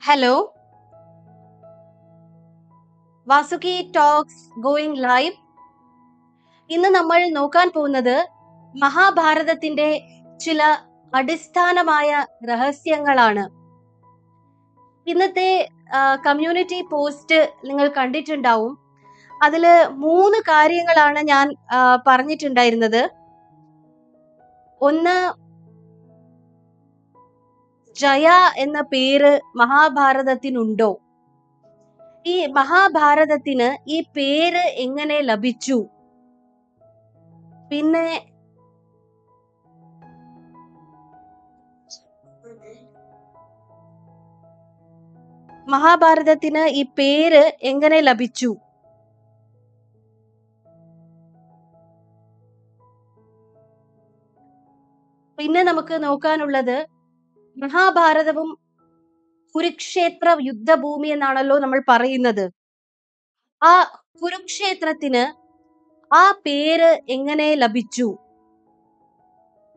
Hello, Vasuki talks going live. ഇന്ന് നമ്മൾ നോക്കാൻ പോകുന്നത് മഹാഭാരതത്തിന്റെ ചില അടിസ്ഥാനമായ രഹസ്യങ്ങളാണ്. ഇന്നത്തെ കമ്മ്യൂണിറ്റി പോസ്റ്റ് നിങ്ങൾ കണ്ടിട്ടുണ്ടാവും. അതില് 3 കാര്യങ്ങളാണ് ഞാൻ പറഞ്ഞിട്ടുണ്ടായിരുന്നത്. ഒന്ന്, ജയ എന്ന പേര് മഹാഭാരതത്തിനുണ്ടോ? ഈ മഹാഭാരതത്തിന് ഈ പേര് എങ്ങനെ ലഭിച്ചു? പിന്നെ മഹാഭാരതത്തിന് ഈ പേര് എങ്ങനെ ലഭിച്ചു? പിന്നെ നമുക്ക് നോക്കാനുള്ളത്, മഹാഭാരതവും കുരുക്ഷേത്ര യുദ്ധഭൂമി എന്നാണല്ലോ നമ്മൾ പറയുന്നത്. ആ കുരുക്ഷേത്രത്തിന് ആ പേര് എങ്ങനെ ലഭിച്ചു?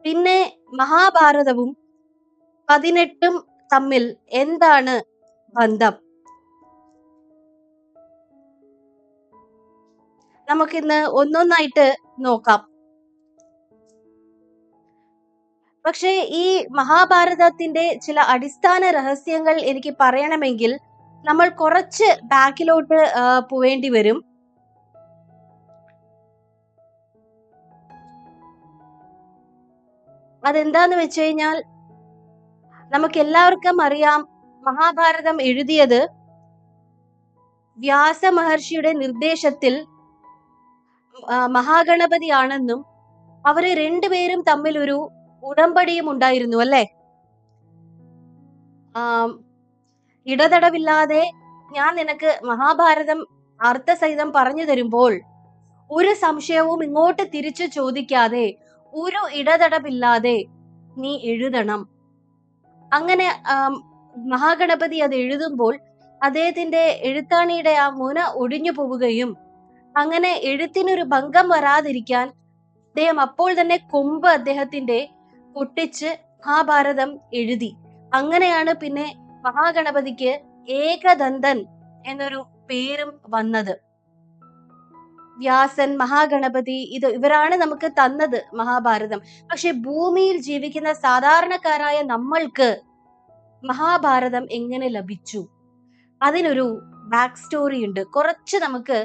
പിന്നെ മഹാഭാരതവും 18 തമ്മിൽ എന്താണ് ബന്ധം? നമുക്കിന്ന് ഒന്നൊന്നായിട്ട് നോക്കാം. പക്ഷേ ഈ മഹാഭാരതത്തിന്റെ ചില അടിസ്ഥാന രഹസ്യങ്ങൾ എനിക്ക് പറയണമെങ്കിൽ നമ്മൾ കുറച്ച് ബാക്കിലോട്ട് പോവേണ്ടി വരും. അതെന്താന്ന് വെച്ച് കഴിഞ്ഞാൽ, നമുക്ക് എല്ലാവർക്കും അറിയാം, മഹാഭാരതം എഴുതിയത് വ്യാസ മഹർഷിയുടെ നിർദ്ദേശത്തിൽ മഹാഗണപതിയാണെന്നും അവര് രണ്ടുപേരും തമ്മിൽ ഒരു ഉടമ്പടിയും ഉണ്ടായിരുന്നു, അല്ലെ? ഇടതടവില്ലാതെ ഞാൻ നിനക്ക് മഹാഭാരതം അർത്ഥസഹിതം പറഞ്ഞു തരുമ്പോൾ ഒരു സംശയവും ഇങ്ങോട്ട് തിരിച്ചു ചോദിക്കാതെ, ഒരു ഇടതടവില്ലാതെ നീ എഴുതണം. അങ്ങനെ മഹാഗണപതി അത് എഴുതുമ്പോൾ അദ്ദേഹത്തിന്റെ എഴുത്താണിയുടെ ആ മുന ഒടിഞ്ഞു പോവുകയും അങ്ങനെ എഴുത്തിനൊരു ഭംഗം വരാതിരിക്കാൻ അദ്ദേഹം അപ്പോൾ തന്നെ കൊമ്പ് അദ്ദേഹത്തിന്റെ പൊട്ടിച്ച് മഹാഭാരതം എഴുതി. അങ്ങനെയാണ് പിന്നെ മഹാഗണപതിക്ക് ഏകദന്തൻ എന്നൊരു പേരും വന്നത്. വ്യാസൻ, മഹാഗണപതി, ഇവരാണ് നമുക്ക് തന്നത് മഹാഭാരതം. പക്ഷെ ഭൂമിയിൽ ജീവിക്കുന്ന സാധാരണക്കാരായ നമ്മൾക്ക് മഹാഭാരതം എങ്ങനെ ലഭിച്ചു? അതിനൊരു ബാക്ക് സ്റ്റോറി ഉണ്ട്. കുറച്ച് നമുക്ക്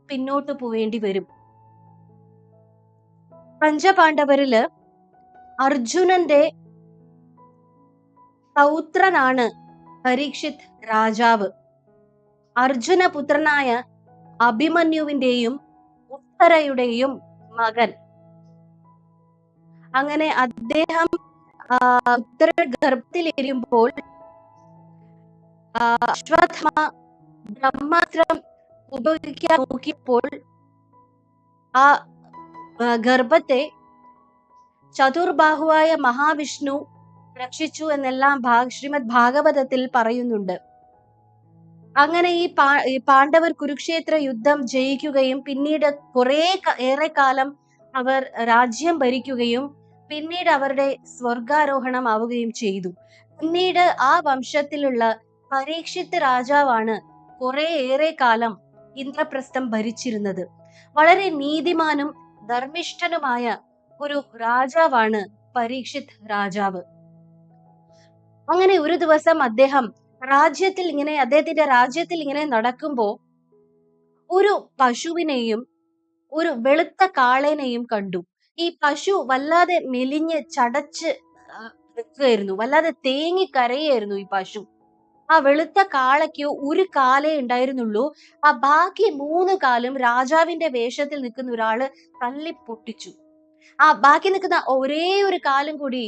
പിന്നോട്ട് പോവേണ്ടി വരും. പഞ്ചപാണ്ഡവരില് അർജുനന്റെ പൗത്രനാണ് പരീക്ഷിത് രാജാവ്. അർജുന പുത്രനായ അഭിമന്യുവിന്റെയും ഉത്തരയുടെയും മകൻ. അങ്ങനെ അദ്ദേഹം ഉത്തര ഗർഭത്തിലിരിക്കുമ്പോൾ അശ്വത്ഥമ ബ്രഹ്മാസ്ത്രം ഉപയോഗിക്കാൻ നോക്കിയപ്പോൾ ആ ഗർഭത്തെ ചതുർബാഹുവായ മഹാവിഷ്ണു രക്ഷിച്ചു എന്നെല്ലാം ശ്രീമദ് ഭാഗവതത്തിൽ പറയുന്നുണ്ട്. അങ്ങനെ ഈ പാണ്ഡവർ കുരുക്ഷേത്ര യുദ്ധം ജയിക്കുകയും പിന്നീട് ഏറെക്കാലം അവർ രാജ്യം ഭരിക്കുകയും പിന്നീട് അവരുടെ സ്വർഗാരോഹണം ആവുകയും ചെയ്തു. പിന്നീട് ആ വംശത്തിലുള്ള പരീക്ഷിത് രാജാവാണ് ഏറെ കാലം ഇന്ദ്രപ്രസ്ഥം ഭരിച്ചിരുന്നത്. വളരെ നീതിമാനും ധർമ്മിഷ്ഠനുമായ ഒരു രാജാവാണ് പരീക്ഷിത് രാജാവ്. അങ്ങനെ ഒരു ദിവസം അദ്ദേഹത്തിന്റെ രാജ്യത്തിൽ ഇങ്ങനെ നടക്കുമ്പോ ഒരു പശുവിനെയും ഒരു വെളുത്ത കാളേനെയും കണ്ടു. ഈ പശു വല്ലാതെ മെലിഞ്ഞ് ചടച്ച് നിൽക്കുകയായിരുന്നു, വല്ലാതെ തേങ്ങി കരയായിരുന്നു ഈ പശു. ആ വെളുത്ത കാളയ്ക്ക് ഒരു കാലേ ഉണ്ടായിരുന്നുള്ളൂ. ആ ബാക്കി 3 കാലും രാജാവിന്റെ വേഷത്തിൽ നിൽക്കുന്ന ഒരാള് തല്ലി പൊട്ടിച്ചു. ആ ബാക്കി നിൽക്കുന്ന ഒരേ ഒരു കാലും കൂടി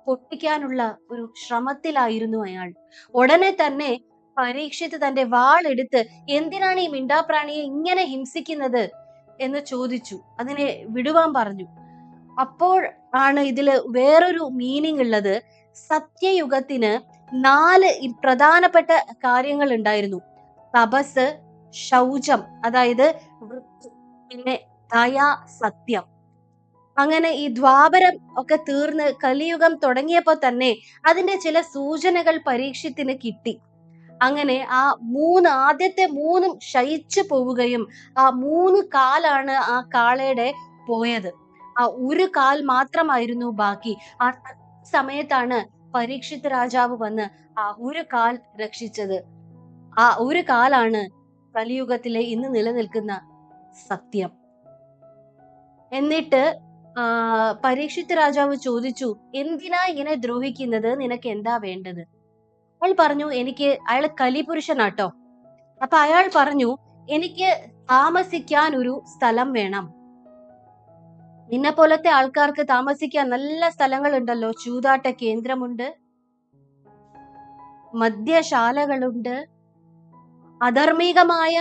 പൊട്ടിക്കാനുള്ള ഒരു ശ്രമത്തിലായിരുന്നു അയാൾ. ഉടനെ തന്നെ പരീക്ഷിത് തന്റെ വാളെടുത്ത്, എന്തിനാണ് ഈ മിണ്ടാപ്രാണിയെ ഇങ്ങനെ ഹിംസിക്കുന്നത് എന്ന് ചോദിച്ചു. അതിനെ വിടുവാൻ പറഞ്ഞു. അപ്പോൾ ആണ് ഇതില് വേറൊരു മീനിങ് ഉള്ളത്. സത്യയുഗത്തിന് 4 പ്രധാനപ്പെട്ട കാര്യങ്ങൾ ഉണ്ടായിരുന്നു: തപസ്, ശൗചം, അതായത് വൃത്തി, പിന്നെ ദയ, സത്യം. അങ്ങനെ ഈ ദ്വാപരം ഒക്കെ തീർന്ന് കലിയുഗം തുടങ്ങിയപ്പോ തന്നെ അതിന്റെ ചില സൂചനകൾ പരീക്ഷത്തിന് കിട്ടി. അങ്ങനെ ആ ആദ്യത്തെ 3 ക്ഷയിച്ചു പോവുകയും ആ 3 കാലാണ് ആ കാളയുടെ പോയത്. ആ ഒരു കാൽ മാത്രമായിരുന്നു ബാക്കി. ആ സമയത്താണ് പരീക്ഷിത്ത് രാജാവ് വന്ന് ആ ഒരു കാൽ രക്ഷിച്ചത്. ആ ഒരു കാലാണ് കലിയുഗത്തിലെ ഇന്ന് നിലനിൽക്കുന്ന സത്യം. എന്നിട്ട് പരീക്ഷിത്ത് രാജാവ് ചോദിച്ചു, എന്തിനാ ഇങ്ങനെ ദ്രോഹിക്കുന്നത്? നിനക്ക് എന്താ വേണ്ടത്? അയാൾ പറഞ്ഞു, അയാള് കലിപുരുഷനാട്ടോ. അപ്പൊ അയാൾ പറഞ്ഞു, എനിക്ക് താമസിക്കാൻ ഒരു സ്ഥലം വേണം. നിന്നെ പോലത്തെ ആൾക്കാർക്ക് താമസിക്കാൻ നല്ല സ്ഥലങ്ങളുണ്ടല്ലോ. ചൂതാട്ട കേന്ദ്രമുണ്ട്, മദ്യശാലകളുണ്ട്, അധാർമികമായ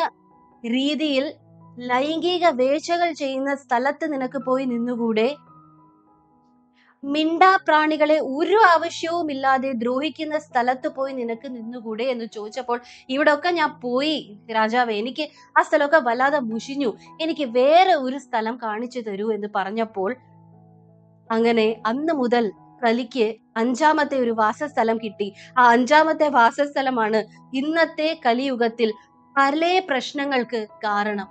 രീതിയിൽ ലൈംഗിക വേഴ്ചകൾ ചെയ്യുന്ന സ്ഥലത്ത് നിനക്ക് പോയി നിന്നുകൂടെ? മിണ്ടാപ്രാണികളെ ഒരു ആവശ്യവുമില്ലാതെ ദ്രോഹിക്കുന്ന സ്ഥലത്ത് പോയി നിനക്ക് നിന്നുകൂടെ എന്ന് ചോദിച്ചപ്പോൾ, ഇവിടൊക്കെ ഞാൻ പോയി രാജാവേ, എനിക്ക് ആ സ്ഥലമൊക്കെ വല്ലാതെ മുഷിഞ്ഞു, എനിക്ക് വേറെ ഒരു സ്ഥലം കാണിച്ചു തരൂ എന്ന് പറഞ്ഞപ്പോൾ, അങ്ങനെ അന്ന് മുതൽ കലിക്ക് 5ാമത്തെ ഒരു വാസസ്ഥലം കിട്ടി. ആ 5ാമത്തെ വാസസ്ഥലമാണ് ഇന്നത്തെ കലിയുഗത്തിൽ പല പ്രശ്നങ്ങൾക്ക് കാരണം.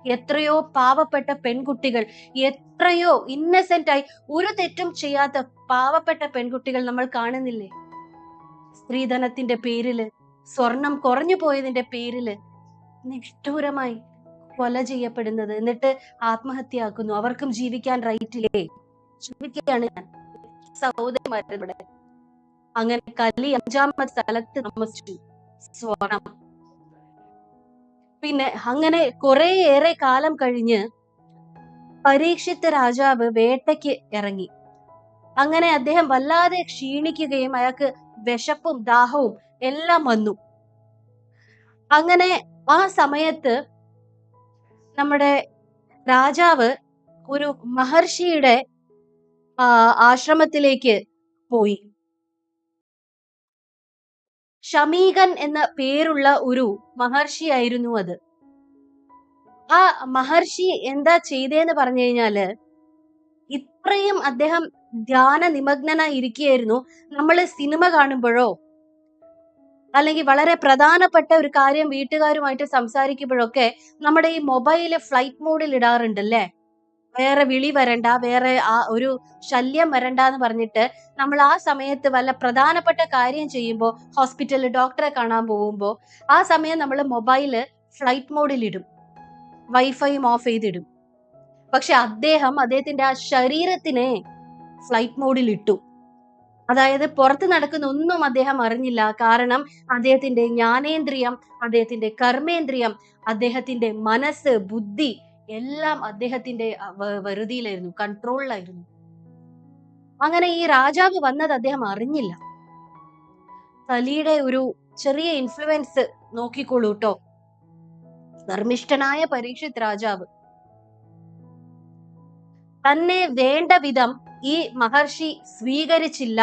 എത്രയോ പാവപ്പെട്ട പെൺകുട്ടികൾ, എത്രയോ ഇന്നസെന്റ് ആയി ഒരു തെറ്റും ചെയ്യാത്ത പാവപ്പെട്ട പെൺകുട്ടികൾ നമ്മൾ കാണുന്നില്ലേ? സ്ത്രീധനത്തിന്റെ പേരില്, സ്വർണം കുറഞ്ഞു പോയതിന്റെ പേരില് നിഷ്ഠൂരമായി കൊല ചെയ്യപ്പെടുന്നത്, എന്നിട്ട് ആത്മഹത്യയാക്കുന്നു. അവർക്കും ജീവിക്കാൻ റൈറ്റില്ലേ? ജീവിക്കുകയാണ് ഞാൻ, സഹോദരിമാരുടെ. അങ്ങനെ കലി 5ാമത്തെ സ്ഥലത്ത് താമസിച്ചു. സ്വർണം. പിന്നെ അങ്ങനെ കുറേയേറെ കാലം കഴിഞ്ഞ് പരീക്ഷിത്ത് രാജാവ് വേട്ടയ്ക്ക് ഇറങ്ങി. അങ്ങനെ അദ്ദേഹം വല്ലാതെ ക്ഷീണിക്കുകയും അയാൾക്ക് വിശപ്പും ദാഹവും എല്ലാം വന്നു. അങ്ങനെ ആ സമയത്ത് നമ്മുടെ രാജാവ് ഒരു മഹർഷിയുടെ ആശ്രമത്തിലേക്ക് പോയി. ഷമീകൻ എന്ന പേരുള്ള ഒരു മഹർഷിയായിരുന്നു അത്. ആ മഹർഷി എന്താ ചെയ്തേന്ന് പറഞ്ഞു കഴിഞ്ഞാല്, ഇത്രയും അദ്ദേഹം ധ്യാന നിമഗ്നനായി ഇരിക്കുകയായിരുന്നു. നമ്മൾ സിനിമ കാണുമ്പോഴോ അല്ലെങ്കിൽ വളരെ പ്രധാനപ്പെട്ട ഒരു കാര്യം വീട്ടുകാരുമായിട്ട് സംസാരിക്കുമ്പോഴൊക്കെ നമ്മുടെ ഈ മൊബൈല് ഫ്ലൈറ്റ് മോഡിൽ ഇടാറുണ്ടല്ലേ? വേറെ വിളി വരണ്ട, വേറെ ഒരു ശല്യം വരണ്ട എന്ന് പറഞ്ഞിട്ട് നമ്മൾ ആ സമയത്ത് വല്ല പ്രധാനപ്പെട്ട കാര്യം ചെയ്യുമ്പോൾ, ഹോസ്പിറ്റലിൽ ഡോക്ടറെ കാണാൻ പോകുമ്പോൾ ആ സമയം നമ്മൾ മൊബൈല് ഫ്ലൈറ്റ് മോഡിൽ ഇടും, വൈഫൈയും ഓഫ് ചെയ്തിടും. പക്ഷെ അദ്ദേഹത്തിന്റെ ആ ശരീരത്തിനെ ഫ്ലൈറ്റ് മോഡിൽ ഇട്ടു. അതായത് പുറത്ത് നടക്കുന്ന ഒന്നും അദ്ദേഹം അറിഞ്ഞില്ല. കാരണം അദ്ദേഹത്തിന്റെ ജ്ഞാനേന്ദ്രിയം, അദ്ദേഹത്തിന്റെ കർമ്മേന്ദ്രിയം, അദ്ദേഹത്തിന്റെ മനസ്സ്, ബുദ്ധി എല്ലാം അദ്ദേഹത്തിന്റെ വരുതിയിലായിരുന്നു, കൺട്രോളിലായിരുന്നു. അങ്ങനെ ഈ രാജാവ് വന്നത് അദ്ദേഹം അറിഞ്ഞില്ല. കലിയുടെ ഒരു ചെറിയ ഇൻഫ്ലുവൻസ് നോക്കിക്കോളൂ ട്ടോ. ധർമ്മിഷ്ഠനായ പരീക്ഷിത് രാജാവ് തന്നെ വേണ്ട വിധം ഈ മഹർഷി സ്വീകരിച്ചില്ല.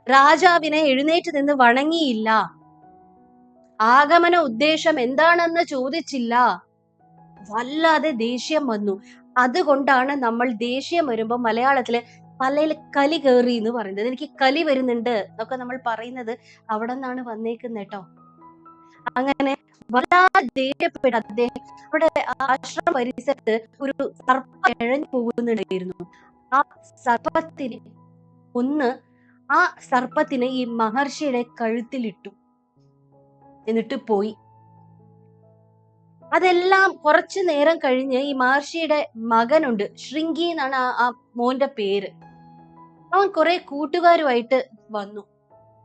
രാജാവിനെ എഴുന്നേറ്റ് നിന്ന് വണങ്ങിയില്ല. ആഗമന ഉദ്ദേശം എന്താണെന്ന് ചോദിച്ചില്ല. വല്ലാതെ ദേഷ്യം വന്നു. അതുകൊണ്ടാണ് നമ്മൾ ദേഷ്യം വരുമ്പോൾ മലയാളത്തില് പലയിൽ കലി കയറി എന്ന് പറയുന്നത്. എനിക്ക് കലി വരുന്നുണ്ട് എന്നൊക്കെ നമ്മൾ പറയുന്നത് അവിടെ നിന്നാണ് വന്നേക്കുന്നത് കേട്ടോ. അങ്ങനെ വല്ലാതെ ദേഷ്യപ്പെട്ട അദ്ദേഹം അവിടെ ആശ്രമ പരിസരത്ത് ഒരു സർപ്പം ഇഴഞ്ഞു പോകുന്നുണ്ടായിരുന്നു. ആ സർപ്പത്തിന് ആ സർപ്പത്തിന് ഈ മഹർഷിയുടെ കഴുത്തിലിട്ടു, എന്നിട്ട് പോയി. അതെല്ലാം കുറച്ചു നേരം കഴിഞ്ഞ് ഈ മഹർഷിയുടെ മകനുണ്ട്, ശൃംഗി എന്നാണ് ആ മോന്റെ പേര്. അവൻ കുറെ കൂട്ടുകാരുമായിട്ട് വന്നു.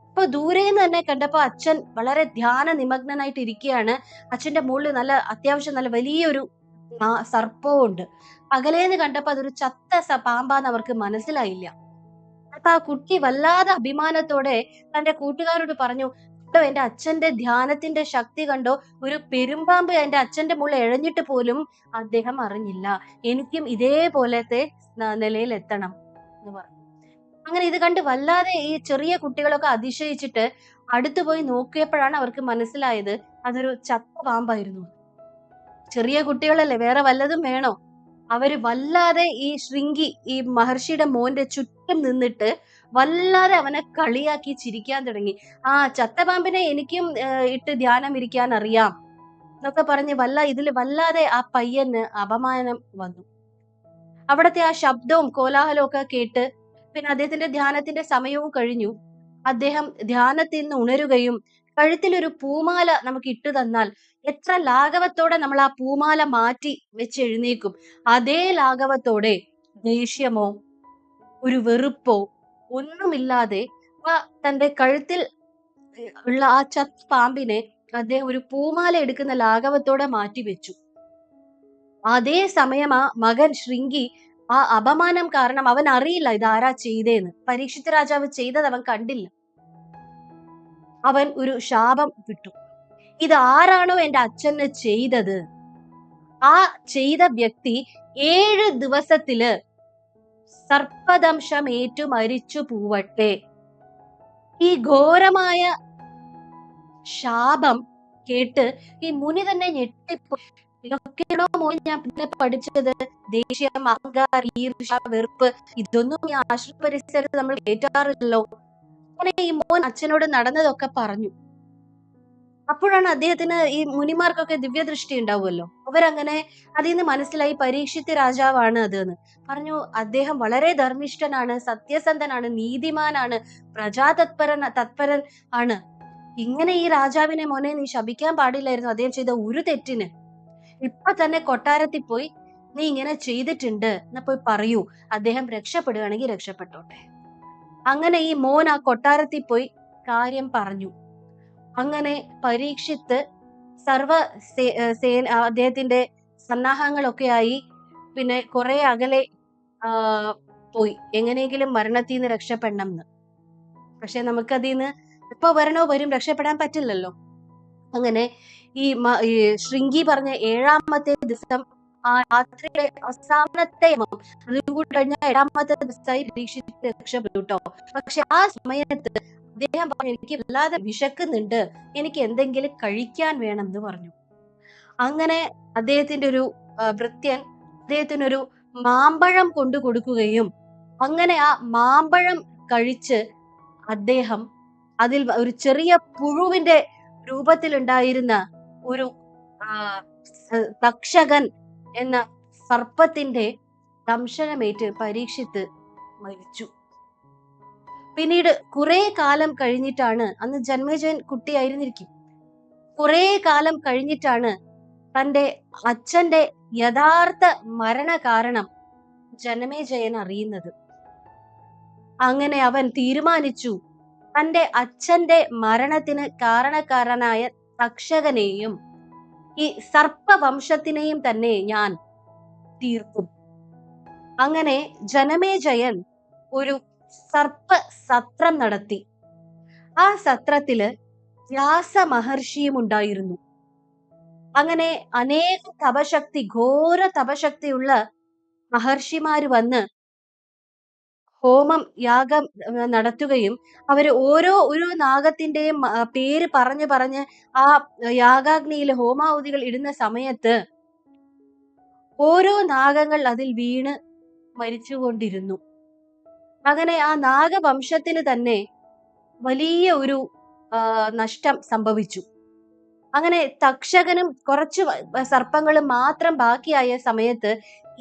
അപ്പൊ ദൂരേന്ന് തന്നെ കണ്ടപ്പോ അച്ഛൻ വളരെ ധ്യാന നിമഗ്നനായിട്ട് ഇരിക്കുകയാണ്. അച്ഛന്റെ മുകളിൽ അത്യാവശ്യം നല്ല വലിയൊരു സർപ്പവും ഉണ്ട്. അകലേന്ന് കണ്ടപ്പോ അതൊരു ചത്ത പാമ്പാന്ന് അവർക്ക് മനസ്സിലായില്ല. അപ്പൊ ആ കുട്ടി വല്ലാതെ അഭിമാനത്തോടെ തന്റെ കൂട്ടുകാരോട് പറഞ്ഞു, എന്റെ അച്ഛന്റെ ധ്യാനത്തിന്റെ ശക്തി കണ്ടോ, ഒരു പെരുമ്പാമ്പ് എന്റെ അച്ഛന്റെ മുകളിൽ എഴഞ്ഞിട്ട് പോലും അദ്ദേഹം അറിഞ്ഞില്ല. എനിക്കും ഇതേപോലത്തെ നിലയിൽ എത്തണം എന്ന് പറഞ്ഞു. അങ്ങനെ ഇത് കണ്ട് വല്ലാതെ ഈ ചെറിയ കുട്ടികളൊക്കെ അതിശയിച്ചിട്ട് അടുത്തു പോയി നോക്കിയപ്പോഴാണ് അവർക്ക് മനസ്സിലായത് അതൊരു ചത്ത പാമ്പായിരുന്നു. ചെറിയ കുട്ടികളല്ലേ, വേറെ വല്ലതും വേണോ? അവര് വല്ലാതെ ഈ ശൃംഗി, ഈ മഹർഷിയുടെ മോന്റെ ചുറ്റും നിന്നിട്ട് വല്ലാതെ അവനെ കളിയാക്കി ചിരിക്കാൻ തുടങ്ങി. ആ ചത്ത പാമ്പിനെ എനിക്കും ഇട്ട് ധ്യാനം ഇരിക്കാൻ അറിയാം എന്നൊക്കെ പറഞ്ഞ് ഇതില് വല്ലാതെ ആ പയ്യന് അപമാനം വന്നു. അവിടത്തെ ആ ശബ്ദവും കോലാഹലവും ഒക്കെ കേട്ട് പിന്നെ അദ്ദേഹത്തിന്റെ ധ്യാനത്തിന്റെ സമയവും കഴിഞ്ഞു. അദ്ദേഹം ധ്യാനത്തിൽ നിന്ന് ഉണരുകയും കഴുത്തിലൊരു പൂമാല നമുക്ക് ഇട്ടു തന്നാൽ എത്ര ലാഘവത്തോടെ നമ്മൾ ആ പൂമാല മാറ്റി വെച്ച് എഴുന്നേക്കും. അതേ ലാഘവത്തോടെ ദേഷ്യമോ ഒരു വെറുപ്പോ ഒന്നുമില്ലാതെ ആ തന്റെ കഴുത്തിൽ ഉള്ള ആ ചത്ത പാമ്പിനെ അദ്ദേഹം ഒരു പൂമാല എടുക്കുന്ന ലാഘവത്തോടെ മാറ്റി വെച്ചു. അതേ സമയം ആ മകൻ ശൃംഗി ആ അപമാനം കാരണം അവൻ അറിയില്ല ഇതാരാ ചെയ്തേന്ന്. പരീക്ഷിത് രാജാവ് ചെയ്തത് അവൻ കണ്ടില്ല. അവൻ ഒരു ശാപം വിട്ടു. ഇത് ആരാണോ എന്റെ അച്ഛന് ചെയ്തത്, ആ ചെയ്ത വ്യക്തി 7 ദിവസത്തില് സർപ്പദംശം ഏറ്റു മരിച്ചു പോവട്ടെ. ഈ ഘോരമായ ശാപം കേട്ട് ഈ മുനി തന്നെ ഞെട്ടിപ്പോയി. ഇതൊക്കെയാണോ മോനെ ഞാൻ പിന്നെ പഠിച്ചത്? ദേഷ്യം, അഹങ്കാരം, ഈർഷ്യ, വെറുപ്പ്, ഇതൊന്നും ഈ ആശ്രമ പരിസരത്ത് നമ്മൾ കേറ്റാറില്ലല്ലോ. അങ്ങനെ ഈ മോൻ അച്ഛനോട് നടന്നതൊക്കെ പറഞ്ഞു. അപ്പോഴാണ് അദ്ദേഹത്തിന് ഈ മുനിമാർക്കൊക്കെ ദിവ്യദൃഷ്ടി ഉണ്ടാവുമല്ലോ. അവരങ്ങനെ അതിൽ നിന്ന് മനസ്സിലായി പരീക്ഷിത്ത് രാജാവാണ് അത് എന്ന്. പറഞ്ഞു അദ്ദേഹം വളരെ ധർമ്മിഷ്ഠനാണ്, സത്യസന്ധനാണ്, നീതിമാനാണ്, തത്പരൻ ആണ്. ഇങ്ങനെ ഈ രാജാവിനെ മോനെ നീ ശപിക്കാൻ പാടില്ലായിരുന്നു അദ്ദേഹം ചെയ്ത ഒരു തെറ്റിന്. ഇപ്പൊ തന്നെ കൊട്ടാരത്തിൽ പോയി നീ ഇങ്ങനെ ചെയ്തിട്ടുണ്ട് എന്ന് പോയി പറയൂ. അദ്ദേഹം രക്ഷപ്പെടുകയാണെങ്കിൽ രക്ഷപ്പെട്ടോട്ടെ. അങ്ങനെ ഈ മോൻ ആ കൊട്ടാരത്തിൽ പോയി കാര്യം പറഞ്ഞു. അങ്ങനെ പരീക്ഷിത്ത് സർവ അദ്ദേഹത്തിന്റെ സന്നാഹങ്ങളൊക്കെയായി പിന്നെ കുറെ അകലെ പോയി എങ്ങനെയെങ്കിലും മരണത്തിൽ നിന്ന് രക്ഷപ്പെടണം എന്ന്. പക്ഷെ നമുക്കതിന്ന് ഇപ്പൊ വരും രക്ഷപ്പെടാൻ പറ്റില്ലല്ലോ. അങ്ങനെ ഈ ശൃംഗി പറഞ്ഞ 7ാമത്തെ ദിവസം ആ രാത്രിയിലെ അവസാനത്തെ അതും കൂടി കഴിഞ്ഞാൽ 7ാമത്തെ ദിവസമായി പരീക്ഷിച്ച് രക്ഷപ്പെട്ടു കേട്ടോ. പക്ഷെ ആ സമയത്ത് അദ്ദേഹം പറഞ്ഞു എനിക്ക് വല്ലാതെ വിശക്കുന്നുണ്ട്, എനിക്ക് എന്തെങ്കിലും കഴിക്കാൻ വേണം എന്ന് പറഞ്ഞു. അങ്ങനെ അദ്ദേഹത്തിന്റെ ഒരു ഭൃത്യൻ അദ്ദേഹത്തിനൊരു മാമ്പഴം കൊണ്ടു കൊടുക്കുകയും അങ്ങനെ ആ മാമ്പഴം കഴിച്ച് അദ്ദേഹം അതിൽ ഒരു ചെറിയ പുഴുവിന്റെ രൂപത്തിലുണ്ടായിരുന്ന ഒരു തക്ഷകൻ എന്ന സർപ്പത്തിന്റെ ദംശനമേറ്റ് പരീക്ഷിത്ത് മരിച്ചു. പിന്നീട് കുറെ കാലം കഴിഞ്ഞിട്ടാണ്, അന്ന് ജന്മേജയൻ കുട്ടിയായിരുന്നിരിക്കും, കുറെ കാലം കഴിഞ്ഞിട്ടാണ് തന്റെ അച്ഛന്റെ യഥാർത്ഥ മരണ കാരണം ജനമേജയൻ അറിയുന്നത്. അങ്ങനെ അവൻ തീരുമാനിച്ചു തന്റെ അച്ഛന്റെ മരണത്തിന് കാരണക്കാരനായ തക്ഷകനെയും ഈ സർപ്പവംശത്തിനെയും തന്നെ ഞാൻ തീർക്കും. അങ്ങനെ ജനമേജയൻ ഒരു സർപ്പ സത്രം നടത്തി. ആ സത്രത്തില് വ്യാസ മഹർഷിയും ഉണ്ടായിരുന്നു. അങ്ങനെ അനേക ഘോര തപശക്തിയുള്ള മഹർഷിമാര് വന്ന് ഹോമം യാഗം നടത്തുകയും അവര് ഓരോ നാഗത്തിന്റെയും പേര് പറഞ്ഞ് ആ യാഗാഗ്നിയിൽ ഹോമാവുതികൾ ഇടുന്ന സമയത്ത് ഓരോ നാഗങ്ങൾ അതിൽ വീണ് മരിച്ചുകൊണ്ടിരുന്നു. അങ്ങനെ ആ നാഗവംശത്തിന് തന്നെ വലിയ ഒരു നഷ്ടം സംഭവിച്ചു. അങ്ങനെ തക്ഷകനും കുറച്ച് സർപ്പങ്ങളും മാത്രം ബാക്കിയായ സമയത്ത്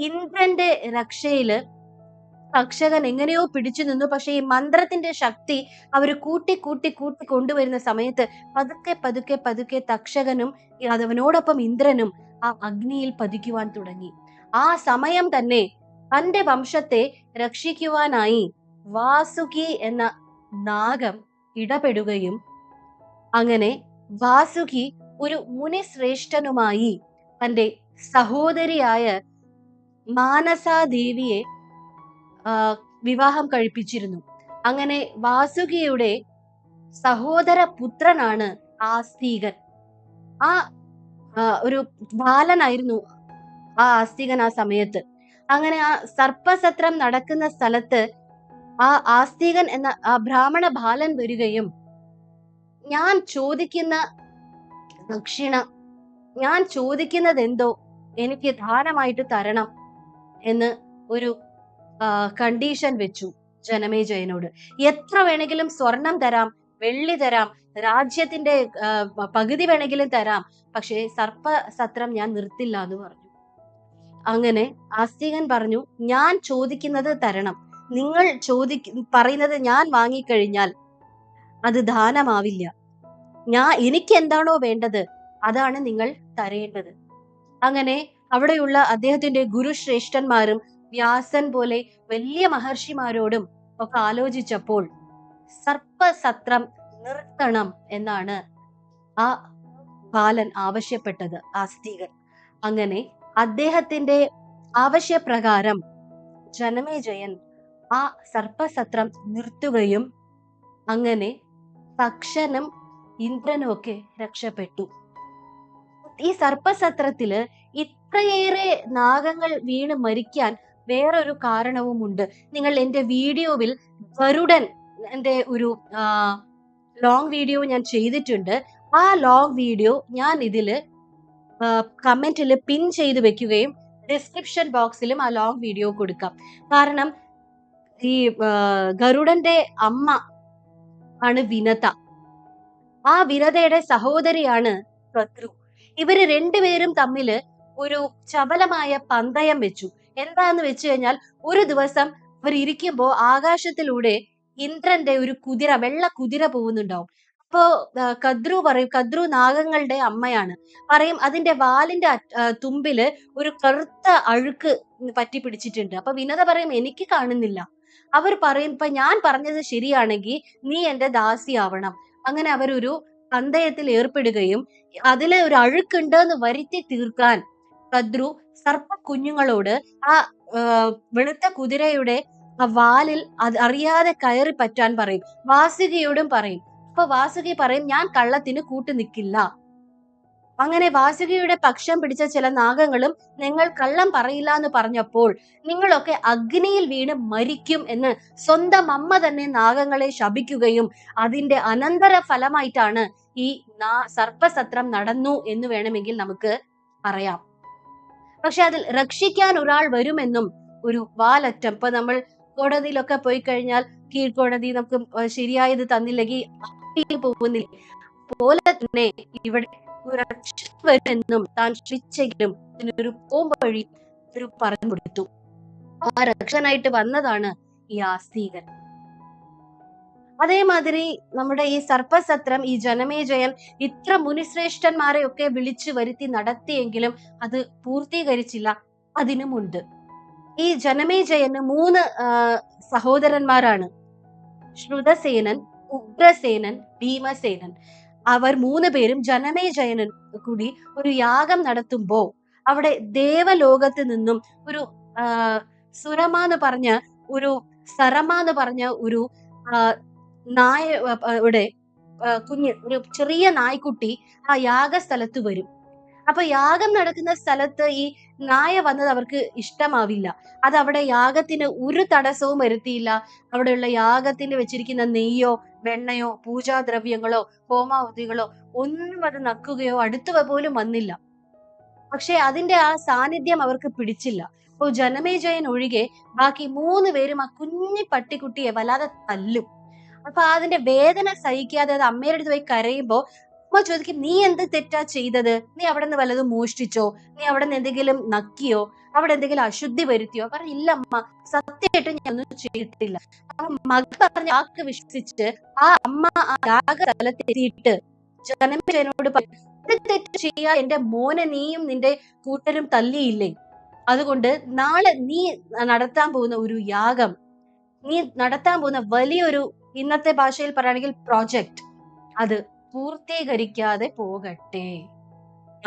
ഇന്ദ്രന്റെ രക്ഷയില് തക്ഷകൻ എങ്ങനെയോ പിടിച്ചു നിന്നു. പക്ഷെ ഈ മന്ത്രത്തിന്റെ ശക്തി അവര് കൂട്ടി കൊണ്ടുവരുന്ന സമയത്ത് പതുക്കെ തക്ഷകനും അവനോടൊപ്പം ഇന്ദ്രനും ആ അഗ്നിയിൽ പതിക്കുവാൻ തുടങ്ങി. ആ സമയം തന്നെ തന്റെ വംശത്തെ രക്ഷിക്കുവാനായി വാസുകി എന്ന നാഗം ഇടപെടുകയും അങ്ങനെ വാസുകി ഒരു മുനിശ്രേഷ്ഠനുമായി തന്റെ സഹോദരിയായ മാനസാദേവിയെ വിവാഹം കഴിപ്പിച്ചിരുന്നു. അങ്ങനെ വാസുകിയുടെ സഹോദര പുത്രനാണ് ആസ്തികൻ. ആ ഒരു ബാലനായിരുന്നു ആ ആസ്തികൻ ആ സമയത്ത്. അങ്ങനെ ആ സർപ്പസത്രം നടക്കുന്ന സ്ഥലത്ത് ആ ആസ്തികൻ എന്ന ആ ബ്രാഹ്മണ ബാലൻ വരികയും ഞാൻ ചോദിക്കുന്ന ദക്ഷിണ, ഞാൻ ചോദിക്കുന്നത് എന്തോ എനിക്ക് ദാനമായിട്ട് തരണം എന്ന് ഒരു കണ്ടീഷൻ വെച്ചു. ജനമേജയനോട്. എത്ര വേണമെങ്കിലും സ്വർണം തരാം, വെള്ളി തരാം, രാജ്യത്തിന്റെ പകുതി വേണമെങ്കിലും തരാം, പക്ഷേ സർപ്പസത്രം ഞാൻ നിർത്തില്ല എന്ന് പറഞ്ഞു. അങ്ങനെ ആസ്തികൻ പറഞ്ഞു, ഞാൻ ചോദിക്കുന്നത് തരണം. നിങ്ങൾ പറയുന്നത് ഞാൻ വാങ്ങിക്കഴിഞ്ഞാൽ അത് ദാനമാവില്ല. എനിക്ക് എന്താണോ വേണ്ടത് അതാണ് നിങ്ങൾ തരേണ്ടത്. അങ്ങനെ അവിടെയുള്ള അദ്ദേഹത്തിന്റെ ഗുരുശ്രേഷ്ഠന്മാരും വ്യാസൻ പോലെ വലിയ മഹർഷിമാരോടും ഒക്കെ ആലോചിച്ചപ്പോൾ സർപ്പസത്രം നിർത്തണം എന്നാണ് ആ ബാലൻ ആവശ്യപ്പെട്ടത്, ആസ്തികൻ. അങ്ങനെ അദ്ദേഹത്തിന്റെ ആവശ്യപ്രകാരം ജനമേജയൻ ആ സർപ്പസത്രം നിർത്തുകയും അങ്ങനെ തക്ഷനും ഇന്ദ്രനും ഒക്കെ രക്ഷപ്പെട്ടു. ഈ സർപ്പസത്രത്തില് ഇത്രയേറെ നാഗങ്ങൾ വീണ് മരിക്കാൻ വേറൊരു കാരണവുമുണ്ട്. നിങ്ങൾ എന്റെ വീഡിയോയിൽ ഗരുഡൻ എന്റെ ഒരു ലോങ് വീഡിയോ ഞാൻ ചെയ്തിട്ടുണ്ട്. ആ ലോങ് വീഡിയോ ഞാൻ ഇതില് കമന്റിൽ പിൻ ചെയ്ത് വെക്കുകയും ഡിസ്ക്രിപ്ഷൻ ബോക്സിലും ആ ലോങ് വീഡിയോ കൊടുക്കാം. കാരണം ഈ ഗരുഡന്റെ അമ്മ ആണ് വിനത. ആ വിനതയുടെ സഹോദരിയാണ് കദ്രു. ഇവര് രണ്ടുപേരും തമ്മില് ഒരു ചപലമായ പന്തയം വെച്ചു. എന്താന്ന് വെച്ച് കഴിഞ്ഞാൽ, ഒരു ദിവസം അവർ ഇരിക്കുമ്പോ ആകാശത്തിലൂടെ ഇന്ദ്രന്റെ ഒരു കുതിര, വെള്ള കുതിര പോകുന്നുണ്ടാവും. അപ്പോ കദ്രു പറയും, കദ്രു നാഗങ്ങളുടെ അമ്മയാണ്, പറയും അതിന്റെ വാലിന്റെ തുമ്പില് ഒരു കറുത്ത അഴുക്ക് പറ്റി പിടിച്ചിട്ടുണ്ട്. അപ്പൊ വിനത പറയും, എനിക്ക് കാണുന്നില്ല. അവർ പറയും, ഇപ്പൊ ഞാൻ പറഞ്ഞത് ശരിയാണെങ്കിൽ നീ എന്റെ ദാസിയാവണം. അങ്ങനെ അവരൊരു പന്തയത്തിൽ ഏർപ്പെടുകയും അതിലെ ഒരു അഴുക്കുണ്ട് എന്ന് വരുത്തി തീർക്കാൻ കദ്രു സർപ്പ കുഞ്ഞുങ്ങളോട് ആ വെളുത്ത കുതിരയുടെ ആ വാലിൽ അത് അറിയാതെ കയറി പറ്റാൻ പറയും. വാസുകിയോടും പറയും. അപ്പൊ വാസുകി പറയും, ഞാൻ കള്ളത്തിന് കൂട്ടു നിൽക്കില്ല. അങ്ങനെ വാസുകിയുടെ പക്ഷം പിടിച്ച ചില നാഗങ്ങളും നിങ്ങൾ കള്ളം പറയില്ല എന്ന് പറഞ്ഞപ്പോൾ നിങ്ങളൊക്കെ അഗ്നിയിൽ വീണ് മരിക്കും എന്ന് സ്വന്തം അമ്മ തന്നെ നാഗങ്ങളെ ശപിക്കുകയും അതിന്റെ അനന്തര ഫലമായിട്ടാണ് ഈ സർപ്പസത്രം നടന്നു എന്ന് വേണമെങ്കിൽ നമുക്ക് പറയാം. പക്ഷെ അതിൽ രക്ഷിക്കാൻ ഒരാൾ വരുമെന്നും ഒരു വാലറ്റം, ഇപ്പൊ നമ്മൾ കോടതിയിലൊക്കെ പോയി കഴിഞ്ഞാൽ കീഴ്ക്കോടതി നമുക്ക് ശരിയായത് തന്നില്ലെങ്കിൽ പോകുന്നില്ല, പോലെ തന്നെ ഇവിടെ ഒരു വരുമെന്നും താൻ ശ്രമിച്ചെങ്കിലും ഇതിനൊരു പോംവഴി ഒരു പറഞ്ഞു കൊടുത്തു. ആ രക്ഷനായിട്ട് വന്നതാണ് ഈ ആസ്തികൻ. അതേമാതിരി നമ്മുടെ ഈ സർപ്പസത്രം ഈ ജനമേജയൻ ഇത്ര മുനിശ്രേഷ്ഠന്മാരെ ഒക്കെ വിളിച്ചു വരുത്തി നടത്തിയെങ്കിലും അത് പൂർത്തീകരിച്ചില്ല. അതിനുമുണ്ട് ഈ ജനമേജയന് 3 സഹോദരന്മാരാണ്. ശ്രുതസേനൻ, ഉഗ്രസേനൻ, ഭീമസേനൻ. അവർ 3 പേരും ജനമേജയനും കൂടി ഒരു യാഗം നടത്തുമ്പോ അവിടെ ദേവലോകത്ത് നിന്നും ഒരു സുരമ എന്ന് പറഞ്ഞ ഒരു സരമ എന്ന് പറഞ്ഞ ഒരു നായയുടെ കുഞ്ഞ്, ഒരു ചെറിയ നായ്ക്കുട്ടി ആ യാഗസ്ഥലത്ത് വരും. അപ്പൊ യാഗം നടക്കുന്ന സ്ഥലത്ത് ഈ നായ വന്നത് അവർക്ക് ഇഷ്ടമാവില്ല. അത് അവിടെ യാഗത്തിന് ഒരു തടസ്സവും വരുത്തിയില്ല. അവിടെയുള്ള യാഗത്തിന് വെച്ചിരിക്കുന്ന നെയ്യോ വെണ്ണയോ പൂജാദ്രവ്യങ്ങളോ ഹോമാവതികളോ ഒന്നും അത് നക്കുകയോ അടുത്തുക പോലും വന്നില്ല. പക്ഷെ അതിന്റെ ആ സാന്നിധ്യം അവർക്ക് പിടിച്ചില്ല. അപ്പൊ ജനമേജയൻ ഒഴികെ ബാക്കി 3 പേരും ആ കുഞ്ഞി പട്ടിക്കുട്ടിയെ വല്ലാതെ തല്ലും. അപ്പൊ അതിന്റെ വേദന സഹിക്കാതെ അത് അമ്മയുടെ അടുത്ത് പോയി കരയുമ്പോ അമ്മ ചോദിക്കും, നീ എന്ത് തെറ്റാ ചെയ്തത്? നീ അവിടെ നിന്ന് വല്ലതും മോഷ്ടിച്ചോ? നീ അവിടെ നിന്ന് എന്തെങ്കിലും നക്കിയോ? അവിടെ എന്തെങ്കിലും അശുദ്ധി വരുത്തിയോ? പറഞ്ഞു, ഇല്ല അമ്മ, സത്യമായിട്ടും ഞാൻ ഒന്നും ചെയ്തിട്ടില്ല. മകൾ പറഞ്ഞ വാക്ക് വിശ്വസിച്ച് ആ അമ്മ ആ യാഗസ്ഥലത്തെത്തിയിട്ട് ജനമേജയനോട് തെറ്റ് ചെയ്യാ എന്റെ മോനെ നീയും നിന്റെ കൂട്ടരും തല്ലിയില്ലേ? അതുകൊണ്ട് നാളെ നീ നടത്താൻ പോകുന്ന ഒരു യാഗം, നീ നടത്താൻ പോകുന്ന വലിയൊരു, ഇന്നത്തെ ഭാഷയിൽ പറയുകയാണെങ്കിൽ പ്രോജക്റ്റ്, അത് പൂർത്തീകരിക്കാതെ പോകട്ടെ.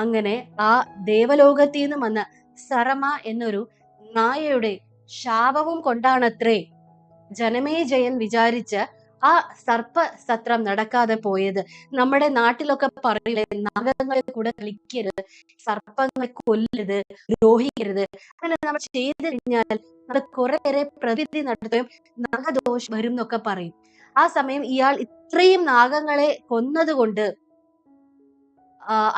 അങ്ങനെ ആ ദേവലോകത്തിൽ നിന്ന് വന്ന സരമ എന്നൊരു നായയുടെ ശാപവും കൊണ്ടാണത്രേ ജനമേജയൻ വിചാരിച്ച് ആ സർപ്പസത്രം നടക്കാതെ പോയത്. നമ്മുടെ നാട്ടിലൊക്കെ പറയില്ലേ, നാഗങ്ങളെ കൂടെ കളിക്കരുത്, സർപ്പങ്ങളെ കൊല്ലരുത്, ദ്രോഹിക്കരുത്. അങ്ങനെ നമ്മൾ ചെയ്തു കഴിഞ്ഞാൽ അത് കുറേയേറെ പ്രകൃതി നടത്തുകയും നാഗദോഷം വരും എന്നൊക്കെ പറയും. ആ സമയം ഇയാൾ ഇത്രയും നാഗങ്ങളെ കൊന്നതുകൊണ്ട്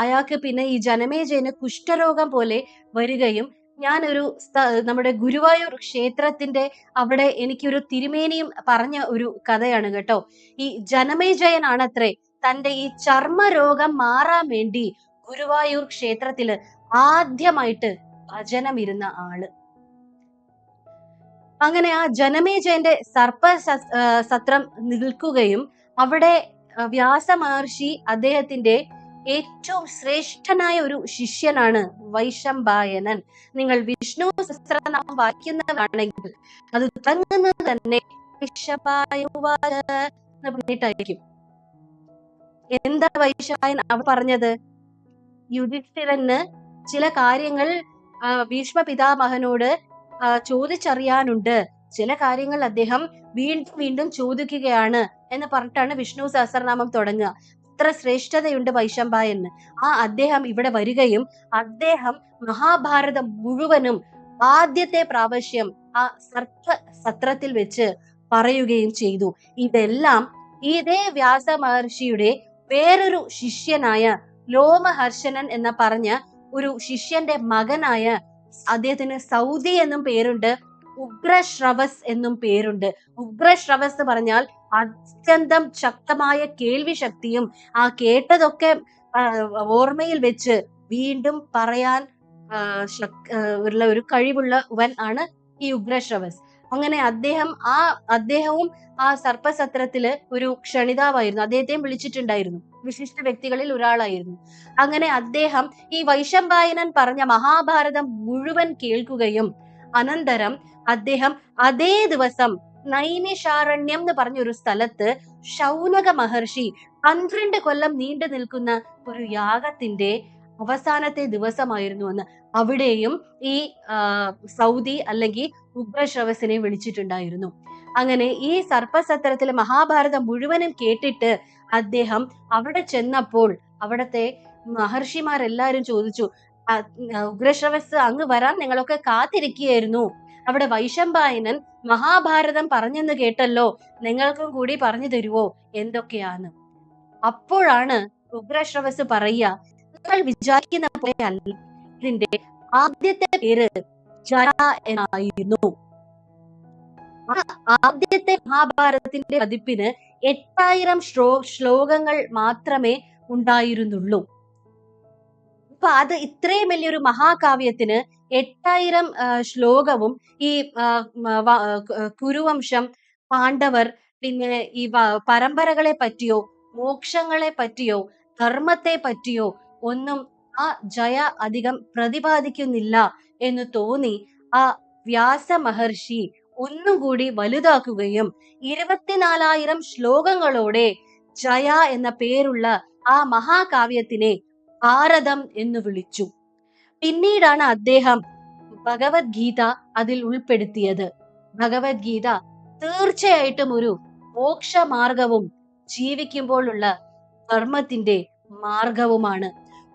അയാൾക്ക് പിന്നെ ഈ ജനമേജയന് കുഷ്ഠരോഗം പോലെ വരികയും നമ്മുടെ ഗുരുവായൂർ ക്ഷേത്രത്തിന്റെ അവിടെ എനിക്കൊരു തിരുമേനിയും പറഞ്ഞ ഒരു കഥയാണ് കേട്ടോ. ഈ ജനമേജയനാണത്രേ തന്റെ ഈ ചർമ്മരോഗം മാറാൻ വേണ്ടി ഗുരുവായൂർ ക്ഷേത്രത്തില് ആദ്യമായിട്ട് ഭജനമിരുന്ന ആള്. അങ്ങനെ ആ ജനമേജയന്റെ സത്രം നിൽക്കുകയും അവിടെ വ്യാസ മഹർഷി അദ്ദേഹത്തിന്റെ ഏറ്റവും ശ്രേഷ്ഠനായ ഒരു ശിഷ്യനാണ് വൈശംപായനൻ. നിങ്ങൾ വിഷ്ണു സഹസ്രനാമം വായിക്കുന്നതാണെങ്കിൽ അത് തുടങ്ങുന്നത് തന്നെ വൈശംപായ ഉവാച എന്ന് പറഞ്ഞിട്ടായിരിക്കും. എന്താ വൈശംപായൻ അവർ പറഞ്ഞത്? യുധിഷ്ഠിരന് ചില കാര്യങ്ങൾ ഭീഷ്മ പിതാമഹനോട് ചോദിച്ചറിയാനുണ്ട്, ചില കാര്യങ്ങൾ അദ്ദേഹം വീണ്ടും വീണ്ടും ചോദിക്കുകയാണ് എന്ന് പറഞ്ഞിട്ടാണ് വിഷ്ണു സഹസ്രനാമം തുടങ്ങുക. അത്ര ശ്രേഷ്ഠതയുണ്ട് വൈശംപായന്. അദ്ദേഹം ഇവിടെ വരികയും അദ്ദേഹം മഹാഭാരതം മുഴുവനും ആദ്യത്തെ പ്രാവശ്യം ആ സത്രത്തിൽ വെച്ച് പറയുകയും ചെയ്തു. ഇതെല്ലാം ഇതേ വ്യാസ മഹർഷിയുടെ വേറൊരു ശിഷ്യനായ ലോമഹർഷണൻ എന്ന പറഞ്ഞ ഒരു ശിഷ്യന്റെ മകനായ, അദ്ദേഹത്തിന് സൗദി എന്നും പേരുണ്ട്, ഉഗ്രശ്രവസ് എന്നും പേരുണ്ട്. ഉഗ്രശ്രവസ് എന്ന് പറഞ്ഞാൽ അത്യന്തം ശക്തമായ കേൾവി ശക്തിയും ആ കേട്ടതൊക്കെ ഓർമ്മയിൽ വെച്ച് വീണ്ടും പറയാൻ ഉള്ള ഒരു കഴിവുള്ളവൻ ആണ് ഈ ഉഗ്രശ്രവസ്. അങ്ങനെ അദ്ദേഹവും ആ സർപ്പസത്രത്തില് ഒരു ക്ഷണിതാവായിരുന്നു. അദ്ദേഹത്തെയും വിളിച്ചിട്ടുണ്ടായിരുന്നു, വിശിഷ്ട വ്യക്തികളിൽ ഒരാളായിരുന്നു. അങ്ങനെ അദ്ദേഹം ഈ വൈശംപായനൻ പറഞ്ഞ മഹാഭാരതം മുഴുവൻ കേൾക്കുകയും അനന്തരം അദ്ദേഹം അതേ ദിവസം നൈമിഷാരണ്യം എന്ന് പറഞ്ഞ ഒരു സ്ഥലത്ത് ശൗനക മഹർഷി 12 കൊല്ലം നീണ്ടു നിൽക്കുന്ന ഒരു യാഗത്തിന്റെ അവസാനത്തെ ദിവസമായിരുന്നു എന്ന് അവിടെയും ഈ സൗദി അല്ലെങ്കിൽ ഉഗ്രശ്രവസിനെ വിളിച്ചിട്ടുണ്ടായിരുന്നു. അങ്ങനെ ഈ സർപ്പസത്രത്തിലെ മഹാഭാരതം മുഴുവനും കേട്ടിട്ട് അദ്ദേഹം അവിടെ ചെന്നപ്പോൾ അവിടത്തെ മഹർഷിമാരെല്ലാരും ചോദിച്ചു, ഉഗ്രശ്രവസ് അങ്ങ് വരാൻ നിങ്ങളൊക്കെ കാത്തിരിക്കുകയായിരുന്നു, അവിടെ വൈശംപായനൻ മഹാഭാരതം പറഞ്ഞെന്ന് കേട്ടല്ലോ, നിങ്ങൾക്കും കൂടി പറഞ്ഞു തരുവോ എന്തൊക്കെയാന്ന്. അപ്പോഴാണ് ഉഗ്രശ്രവസ് പറയുക, നിങ്ങൾ വിചാരിക്കുന്ന പോലെ അല്ല, ഇതിന്റെ ആദ്യത്തെ പേര് ജയ എന്നായിരുന്നു. ആദ്യത്തെ മഹാഭാരതത്തിന്റെ പതിപ്പിന് 8000 ശ്ലോകങ്ങൾ മാത്രമേ ഉണ്ടായിരുന്നുള്ളൂ. അപ്പൊ അത് ഇത്രയും വലിയൊരു മഹാകാവ്യത്തിന് 8000 ശ്ലോകവും ഈ കുരുവംശം, പാണ്ഡവർ, പിന്നെ ഈ പരമ്പരകളെ പറ്റിയോ മോക്ഷങ്ങളെ പറ്റിയോ ധർമ്മത്തെ പറ്റിയോ ഒന്നും ആ ജയ അധികം പ്രതിപാദിക്കുന്നില്ല എന്ന് തോന്നി ആ വ്യാസ മഹർഷി ഒന്നുകൂടി വലുതാക്കുകയും 24,000 ശ്ലോകങ്ങളോടെ ജയ എന്ന പേരുള്ള ആ മഹാകാവ്യത്തിനെ ഭാരതം എന്ന് വിളിച്ചു. പിന്നീടാണ് അദ്ദേഹം ഭഗവത്ഗീത അതിൽ ഉൾപ്പെടുത്തിയത്. ഭഗവത്ഗീത തീർച്ചയായിട്ടും ഒരു മോക്ഷമാർഗവും ജീവിക്കുമ്പോഴുള്ള ധർമ്മത്തിന്റെ മാർഗവുമാണ്.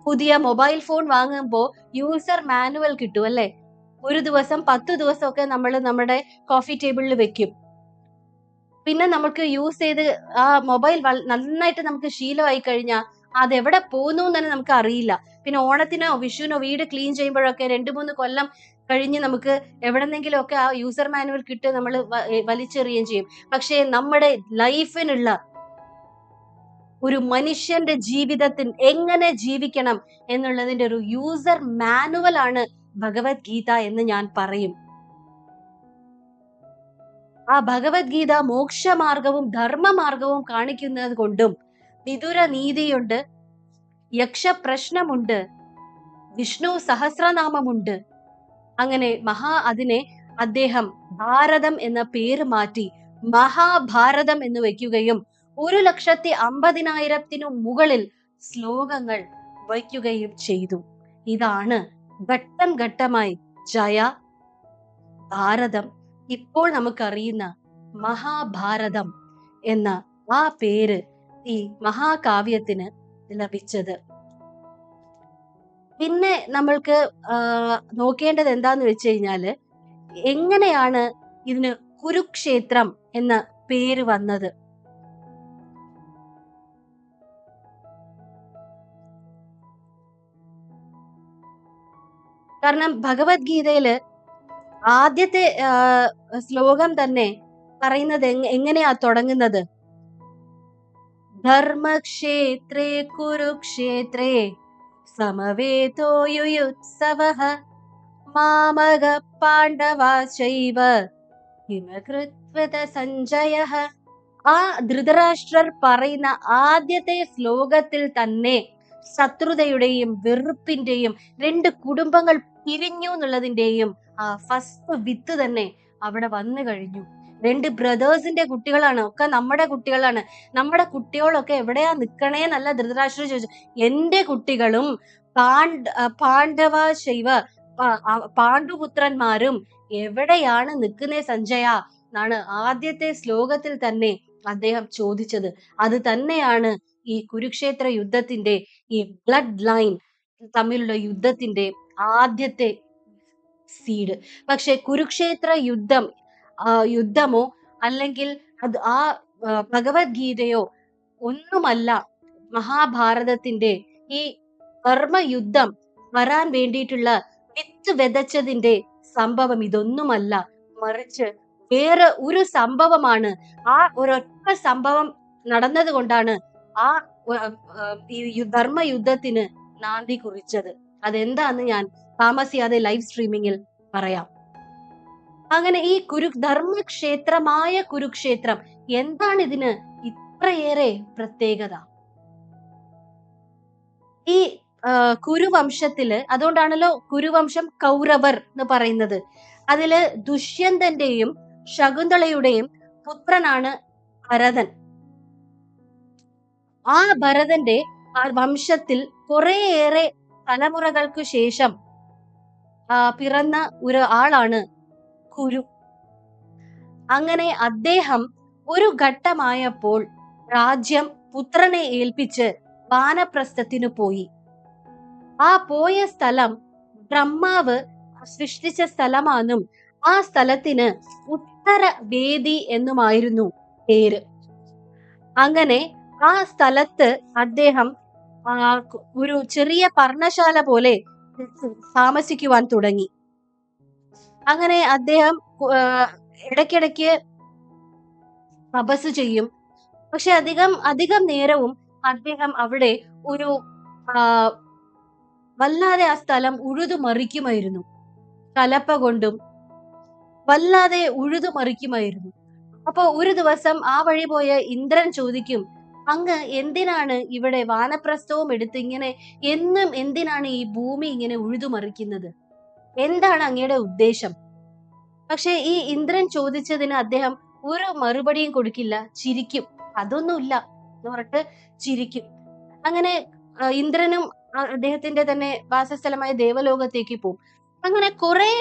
പുതിയ മൊബൈൽ ഫോൺ വാങ്ങുമ്പോൾ യൂസർ മാനുവൽ കിട്ടും അല്ലെ? ഒരു ദിവസം 10 ദിവസമൊക്കെ നമ്മൾ നമ്മുടെ കോഫി ടേബിളിൽ വെക്കും. പിന്നെ നമുക്ക് യൂസ് ചെയ്ത് ആ മൊബൈൽ നന്നായിട്ട് നമുക്ക് ശീലമായി കഴിഞ്ഞാൽ അതെവിടെ പോകുന്നു എന്ന് തന്നെ നമുക്ക് അറിയില്ല. പിന്നെ ഓണത്തിനോ വിഷുവിനോ വീട് ക്ലീൻ ചെയ്യുമ്പോഴൊക്കെ 2-3 കൊല്ലം കഴിഞ്ഞ് നമുക്ക് എവിടെന്നെങ്കിലും ഒക്കെ ആ യൂസർ മാനുവൽ കിട്ടി നമ്മൾ വലിച്ചെറിയുകയും ചെയ്യും. പക്ഷേ നമ്മുടെ ലൈഫിനുള്ള ഒരു മനുഷ്യന്റെ ജീവിതത്തിൽ എങ്ങനെ ജീവിക്കണം എന്നുള്ളതിന്റെ ഒരു യൂസർ മാനുവൽ ആണ് ഭഗവത്ഗീത എന്ന് ഞാൻ പറയും. ആ ഭഗവത്ഗീത മോക്ഷമാർഗവും ധർമ്മമാർഗവും കാണിക്കുന്നത് കൊണ്ടും വിദുര നീതിയുണ്ട്, യക്ഷപ്രശ്നമുണ്ട്, വിഷ്ണു സഹസ്രനാമമുണ്ട്. അങ്ങനെ അതിനെ അദ്ദേഹം ഭാരതം എന്ന പേര് മാറ്റി മഹാഭാരതം എന്ന് വെക്കുകയും 1,50,000 മുകളിൽ ശ്ലോകങ്ങൾ വയ്ക്കുകയും ചെയ്തു. ഇതാണ് ഘട്ടം ഘട്ടമായി ജയ, ഭാരതം, ഇപ്പോൾ നമുക്കറിയുന്ന മഹാഭാരതം എന്ന ആ പേര് ഈ മഹാകാവ്യത്തിന് ലഭിച്ചത്. പിന്നെ നമ്മൾക്ക് നോക്കേണ്ടത് എന്താന്ന് വെച്ച് കഴിഞ്ഞാല്, എങ്ങനെയാണ് ഇതിന് കുരുക്ഷേത്രം എന്ന പേര് വന്നത്? കാരണം ഭഗവത്ഗീതയില് ആദ്യത്തെ ശ്ലോകം തന്നെ പറയുന്നത് എങ്ങനെയാ തുടങ്ങുന്നത്? ധർമ്മക്ഷേത്രേ കുരുക്ഷേത്രേ സമവേതോ യുയുത്സവഃ മാമക പാണ്ഡവാശ്ചൈവ ഹിമകൃത്വത സഞ്ജയഃ. ആ ധൃതരാഷ്ട്രർ പറയുന്ന ആദ്യത്തെ ശ്ലോകത്തിൽ തന്നെ ശത്രുതയുടെയും വെറുപ്പിന്റെയും, രണ്ട് കുടുംബങ്ങൾ പിരിഞ്ഞു എന്നുള്ളതിന്റെയും ആ ഫസ്റ്റ് വിത്ത് തന്നെ അവിടെ വന്നു കഴിഞ്ഞു. രണ്ട് ബ്രദേഴ്സിന്റെ കുട്ടികളാണ്, ഒക്കെ നമ്മുടെ കുട്ടികളാണ്. നമ്മുടെ കുട്ടികളൊക്കെ എവിടെയാ നിക്കണേ എന്നല്ല ധൃതരാഷ്ട്രർ ചോദിച്ചു. എന്റെ കുട്ടികളും പാണ്ഡവ ശൈവ പാണ്ഡുപുത്രന്മാരും എവിടെയാണ് നിൽക്കുന്നേ സഞ്ജയ എന്നാണ് ആദ്യത്തെ ശ്ലോകത്തിൽ തന്നെ അദ്ദേഹം ചോദിച്ചത്. അത് തന്നെയാണ് ഈ കുരുക്ഷേത്ര യുദ്ധത്തിന്റെ, ഈ ബ്ലഡ് ലൈൻ തമ്മിലുള്ള യുദ്ധത്തിന്റെ ആദ്യത്തെ സീഡ്. പക്ഷെ കുരുക്ഷേത്ര യുദ്ധമോ അല്ലെങ്കിൽ അത് ഭഗവത്ഗീതയോ ഒന്നുമല്ല മഹാഭാരതത്തിന്റെ ഈ ധർമ്മയുദ്ധം വരാൻ വേണ്ടിയിട്ടുള്ള വിത്ത് വിതച്ചതിന്റെ സംഭവം. ഇതൊന്നുമല്ല, മറിച്ച് വേറെ ഒരു സംഭവമാണ്. ആ ഒരൊറ്റ സംഭവം നടന്നത് കൊണ്ടാണ് ആ ഈ ധർമ്മയുദ്ധത്തിന് നാന്ദി കുറിച്ചത്. അതെന്താന്ന് ഞാൻ താമസിയാതെ ലൈവ് സ്ട്രീമിങ്ങിൽ പറയാം. അങ്ങനെ ഈ ധർമ്മക്ഷേത്രമായ കുരുക്ഷേത്രം, എന്താണ് ഇതിന് ഇത്രയേറെ പ്രത്യേകത? ഈ കുരുവംശത്തില്, അതുകൊണ്ടാണല്ലോ കുരുവംശം കൗരവർ എന്ന് പറയുന്നത്. അതില് ദുഷ്യന്തന്റെയും ശകുന്തളയുടെയും പുത്രനാണ് ഭരതൻ. ആ ഭരതന്റെ വംശത്തിൽ കുറേയേറെ തലമുറകൾക്ക് ശേഷം പിറന്ന ഒരു ആളാണ് കുരു. അങ്ങനെ അദ്ദേഹം ഒരു ഘട്ടമായപ്പോൾ രാജ്യം പുത്രനെ ഏൽപ്പിച്ച് വാനപ്രസ്ഥത്തിന് പോയി. ആ പോയ സ്ഥലം ബ്രഹ്മാവ് സൃഷ്ടിച്ച സ്ഥലമാണെന്നും ആ സ്ഥലത്തിന് ഉത്തരവേദി എന്നുമായിരുന്നു പേര്. അങ്ങനെ ആ സ്ഥലത്ത് അദ്ദേഹം ഒരു ചെറിയ പർണശാല പോലെ താമസിക്കുവാൻ തുടങ്ങി. അങ്ങനെ അദ്ദേഹം ഇടയ്ക്കിടയ്ക്ക് തപസ് ചെയ്യും. പക്ഷെ അധികം നേരവും അദ്ദേഹം അവിടെ ഒരു വല്ലാതെ ആ സ്ഥലം ഉഴുതുമറിക്കുമായിരുന്നു. കലപ്പ കൊണ്ടും വല്ലാതെ ഉഴുതുമറിക്കുമായിരുന്നു. അപ്പൊ ഒരു ദിവസം ആ വഴി പോയ ഇന്ദ്രൻ ചോദിക്കും, അങ്ങ് എന്തിനാണ് ഇവിടെ വാനപ്രസ്ഥവും എടുത്ത് ഇങ്ങനെ എന്നും എന്തിനാണ് ഈ ഭൂമി ഇങ്ങനെ ഉഴുതുമറിക്കുന്നത്? എന്താണ് അങ്ങയുടെ ഉദ്ദേശം? പക്ഷെ ഈ ഇന്ദ്രൻ ചോദിച്ചതിന് അദ്ദേഹം ഒരു മറുപടിയും കൊടുക്കില്ല, ചിരിക്കും. അതൊന്നുമില്ല എന്ന് പറഞ്ഞിട്ട് ചിരിക്കും. അങ്ങനെ ഇന്ദ്രനും അദ്ദേഹത്തിന്റെ തന്നെ വാസസ്ഥലമായ ദേവലോകത്തേക്ക് പോകും. അങ്ങനെ കുറെ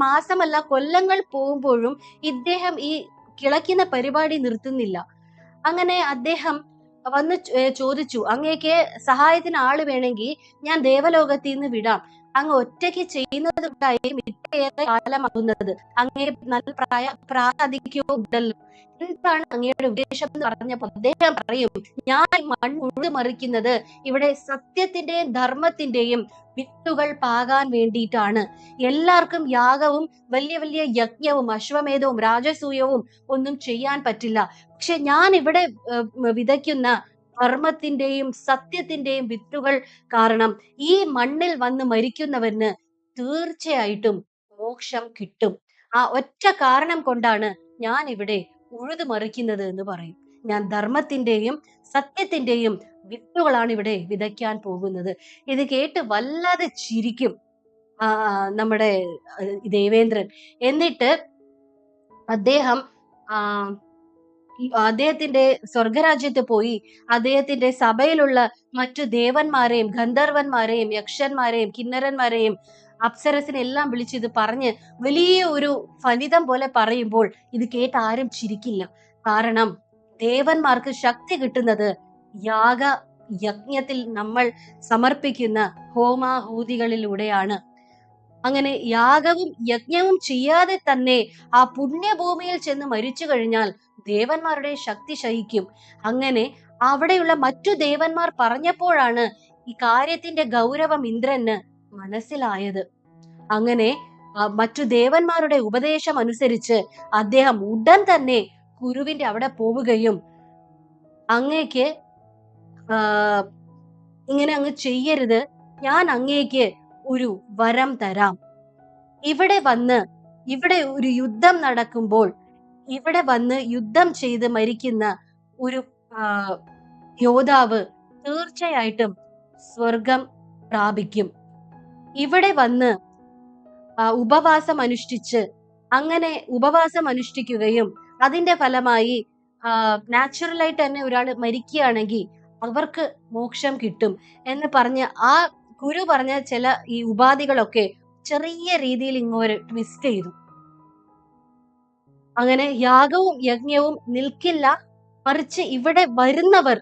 മാസമല്ല കൊല്ലങ്ങൾ പോകുമ്പോഴും ഇദ്ദേഹം ഈ കിളയ്ക്കുന്ന പരിപാടി നിർത്തുന്നില്ല. അങ്ങനെ അദ്ദേഹം വന്ന് ചോദിച്ചു, അങ്ങേക്ക് സഹായത്തിന് ആള് വേണമെങ്കിൽ ഞാൻ ദേവലോകത്തിൽ നിന്ന് വിടാം. അങ്ങ് ഒറ്റയ്ക്ക് ചെയ്യുന്നത് കൊണ്ടായിരിക്കും ഇത്രയേറെ കാലമാകുന്നത്. അങ്ങേ നല്ല പ്രായാധിക്യവും ഉണ്ടല്ലോ. എന്താണ് അങ്ങയുടെ ഉദ്ദേശം എന്ന് പറഞ്ഞപ്പോൾ അദ്ദേഹം പറയും, ഞാൻ മണ്ണ് ഉഴുതുമറിക്കുന്നത് ഇവിടെ സത്യത്തിന്റെയും ധർമ്മത്തിന്റെയും വിത്തുകൾ പാകാൻ വേണ്ടിയിട്ടാണ്. എല്ലാവർക്കും യാഗവും വലിയ വലിയ യജ്ഞവും അശ്വമേധവും രാജസൂയവും ഒന്നും ചെയ്യാൻ പറ്റില്ല. പക്ഷെ ഞാൻ ഇവിടെ വിതയ്ക്കുന്ന ധർമ്മത്തിന്റെയും സത്യത്തിന്റെയും വിത്തുകൾ കാരണം ഈ മണ്ണിൽ വന്ന് മരിക്കുന്നവന് തീർച്ചയായിട്ടും മോക്ഷം കിട്ടും. ആ ഒറ്റ കാരണം കൊണ്ടാണ് ഞാൻ ഇവിടെ ഉഴുതുമറിക്കുന്നത് എന്ന് പറയും. ഞാൻ ധർമ്മത്തിന്റെയും സത്യത്തിന്റെയും വിത്തുകളാണ് ഇവിടെ വിതയ്ക്കാൻ പോകുന്നത്. ഇത് കേട്ട് വല്ലാതെ ചിരിക്കും നമ്മുടെ ദേവേന്ദ്രൻ. എന്നിട്ട് അദ്ദേഹം അദ്ദേഹത്തിന്റെ സ്വർഗരാജ്യത്ത് പോയി അദ്ദേഹത്തിന്റെ സഭയിലുള്ള മറ്റു ദേവന്മാരെയും ഗന്ധർവന്മാരെയും യക്ഷന്മാരെയും കിന്നരന്മാരെയും അപ്സരസിനെ എല്ലാം വിളിച്ച് ഇത് പറഞ്ഞ് വലിയ ഒരു ഫലിതം പോലെ പറയുമ്പോൾ ഇത് കേട്ട് ആരും ചിരിക്കില്ല. കാരണം ദേവന്മാർക്ക് ശക്തി കിട്ടുന്നത് യജ്ഞത്തിൽ നമ്മൾ സമർപ്പിക്കുന്ന ഹോമാഹൂതികളിലൂടെയാണ്. അങ്ങനെ യാഗവും യജ്ഞവും ചെയ്യാതെ തന്നെ ആ പുണ്യഭൂമിയിൽ ചെന്ന് മരിച്ചു കഴിഞ്ഞാൽ ദേവന്മാരുടെ ശക്തി ശയിക്കും. അങ്ങനെ അവിടെയുള്ള മറ്റു ദേവന്മാർ പറഞ്ഞപ്പോഴാണ് ഈ കാര്യത്തിന്റെ ഗൗരവം ഇന്ദ്രന് മനസ്സിലായത്. അങ്ങനെ മറ്റു ദേവന്മാരുടെ ഉപദേശം അനുസരിച്ച് അദ്ദേഹം ഉടൻ തന്നെ കുരുവിന്റെ അവിടെ പോവുകയും അങ്ങേക്ക് ഇങ്ങനെ അങ്ങ് ചെയ്യരുത്, ഞാൻ അങ്ങേക്ക് ഒരു വരം തരാം. ഇവിടെ വന്ന് ഇവിടെ ഒരു യുദ്ധം നടക്കുമ്പോൾ ഇവിടെ വന്ന് യുദ്ധം ചെയ്ത് മരിക്കുന്ന ഒരു യോദ്ധാവ് തീർച്ചയായിട്ടും സ്വർഗം പ്രാപിക്കും. ഇവിടെ വന്ന് ഉപവാസം അനുഷ്ഠിച്ച് അങ്ങനെ ഉപവാസം അനുഷ്ഠിക്കുകയും അതിന്റെ ഫലമായി നാച്ചുറലായിട്ട് തന്നെ ഒരാൾ മരിക്കുകയാണെങ്കിൽ അവർക്ക് മോക്ഷം കിട്ടും എന്ന് പറഞ്ഞ് ആ ഗുരു പറഞ്ഞ ചില ഈ ഉപാധികളൊക്കെ ചെറിയ രീതിയിൽ ഇങ്ങോട്ട് ട്വിസ്റ്റ് ചെയ്തു. അങ്ങനെ യാഗവും യജ്ഞവും നിൽക്കില്ല, മറിച്ച് ഇവിടെ വരുന്നവർ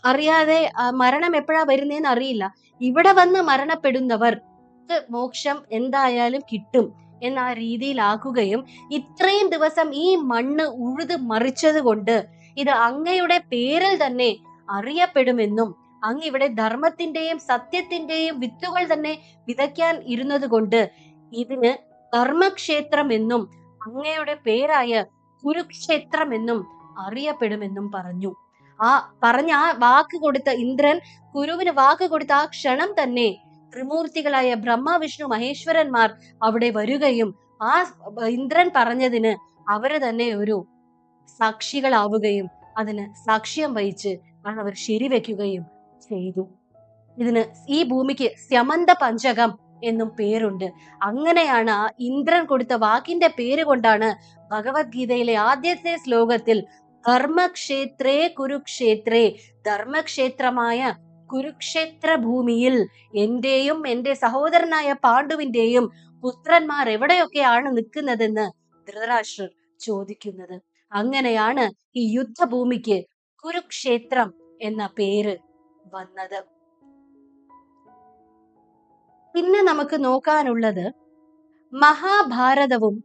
അറിയാതെ മരണം എപ്പോഴാ വരുന്നേന്ന് അറിയില്ല, ഇവിടെ വന്ന് മരണപ്പെടുന്നവർക്ക് മോക്ഷം എന്തായാലും കിട്ടും എന്ന ആ രീതിയിലാക്കുകയും ഇത്രയും ദിവസം ഈ മണ്ണ് ഉഴുത് മറിച്ചത് കൊണ്ട് ഇത് അങ്ങയുടെ പേരിൽ തന്നെ അറിയപ്പെടുമെന്നും അങ്ങ് ഇവിടെ ധർമ്മത്തിന്റെയും സത്യത്തിന്റെയും വിത്തുകൾ തന്നെ വിതയ്ക്കാൻ ഇരുന്നത് കൊണ്ട് ഇതിന് ധർമ്മക്ഷേത്രം എന്നും അങ്ങയുടെ പേരായ കുരുക്ഷേത്രം എന്നും അറിയപ്പെടുമെന്നും പറഞ്ഞു. പറഞ്ഞ ആ വാക്ക് കൊടുത്ത ഇന്ദ്രൻ കുരുവിന് വാക്ക് കൊടുത്ത ആ ക്ഷണം തന്നെ ത്രിമൂർത്തികളായ ബ്രഹ്മ വിഷ്ണു മഹേശ്വരന്മാർ അവിടെ വരികയും ആ ഇന്ദ്രൻ പറഞ്ഞതിന് അവര് തന്നെ ഒരു സാക്ഷികളാവുകയും അതിന് സാക്ഷ്യം വഹിച്ച് അവർ ശരിവെക്കുകയും ചെയ്തു. ഇതിന് ഈ ഭൂമിക്ക് സ്യമന്ത പഞ്ചകം എന്നും പേരുണ്ട്. അങ്ങനെയാണ് ആ ഇന്ദ്രൻ കൊടുത്ത വാക്കിന്റെ പേര് കൊണ്ടാണ് ഭഗവത്ഗീതയിലെ ആദ്യത്തെ ശ്ലോകത്തിൽ ധർമ്മക്ഷേത്രേ കുരുക്ഷേത്രേ, ധർമ്മക്ഷേത്രമായ കുരുക്ഷേത്ര ഭൂമിയിൽ എന്റെയും എന്റെ സഹോദരനായ പാണ്ഡുവിന്റെയും പുത്രന്മാർ എവിടെയൊക്കെയാണ് നിൽക്കുന്നതെന്ന് ധൃതരാഷ്ട്രർ ചോദിക്കുന്നത്. അങ്ങനെയാണ് ഈ യുദ്ധഭൂമിക്ക് കുരുക്ഷേത്രം എന്ന പേര് വന്നത്. പിന്നെ നമുക്ക് നോക്കാനുള്ളത് മഹാഭാരതവും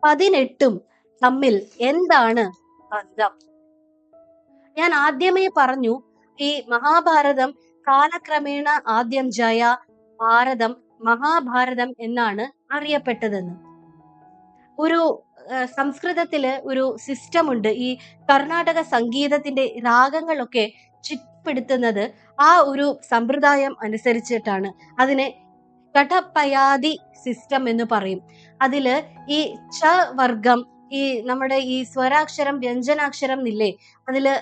18 തമ്മിൽ എന്താണ് ബന്ധം? ഞാൻ ആദ്യമേ പറഞ്ഞു, ഈ മഹാഭാരതം കാലക്രമേണ ആദ്യം ജയ, ഭാരതം, മഹാഭാരതം എന്നാണ് അറിയപ്പെട്ടതെന്ന്. ഒരു സംസ്കൃതത്തില് ഒരു സിസ്റ്റം ഉണ്ട്. ഈ കർണാടക സംഗീതത്തിന്റെ രാഗങ്ങളൊക്കെ ചിട്ടപ്പെടുത്തുന്നത് ആ ഒരു സമ്പ്രദായം അനുസരിച്ചിട്ടാണ്. അതിനെ കടപ്പയാതി സിസ്റ്റം എന്ന് പറയും. അതില് ഈ ച വർഗം, ഈ നമ്മുടെ ഈ സ്വരാക്ഷരം വ്യഞ്ജനാക്ഷരം ഇല്ലേ, അതില്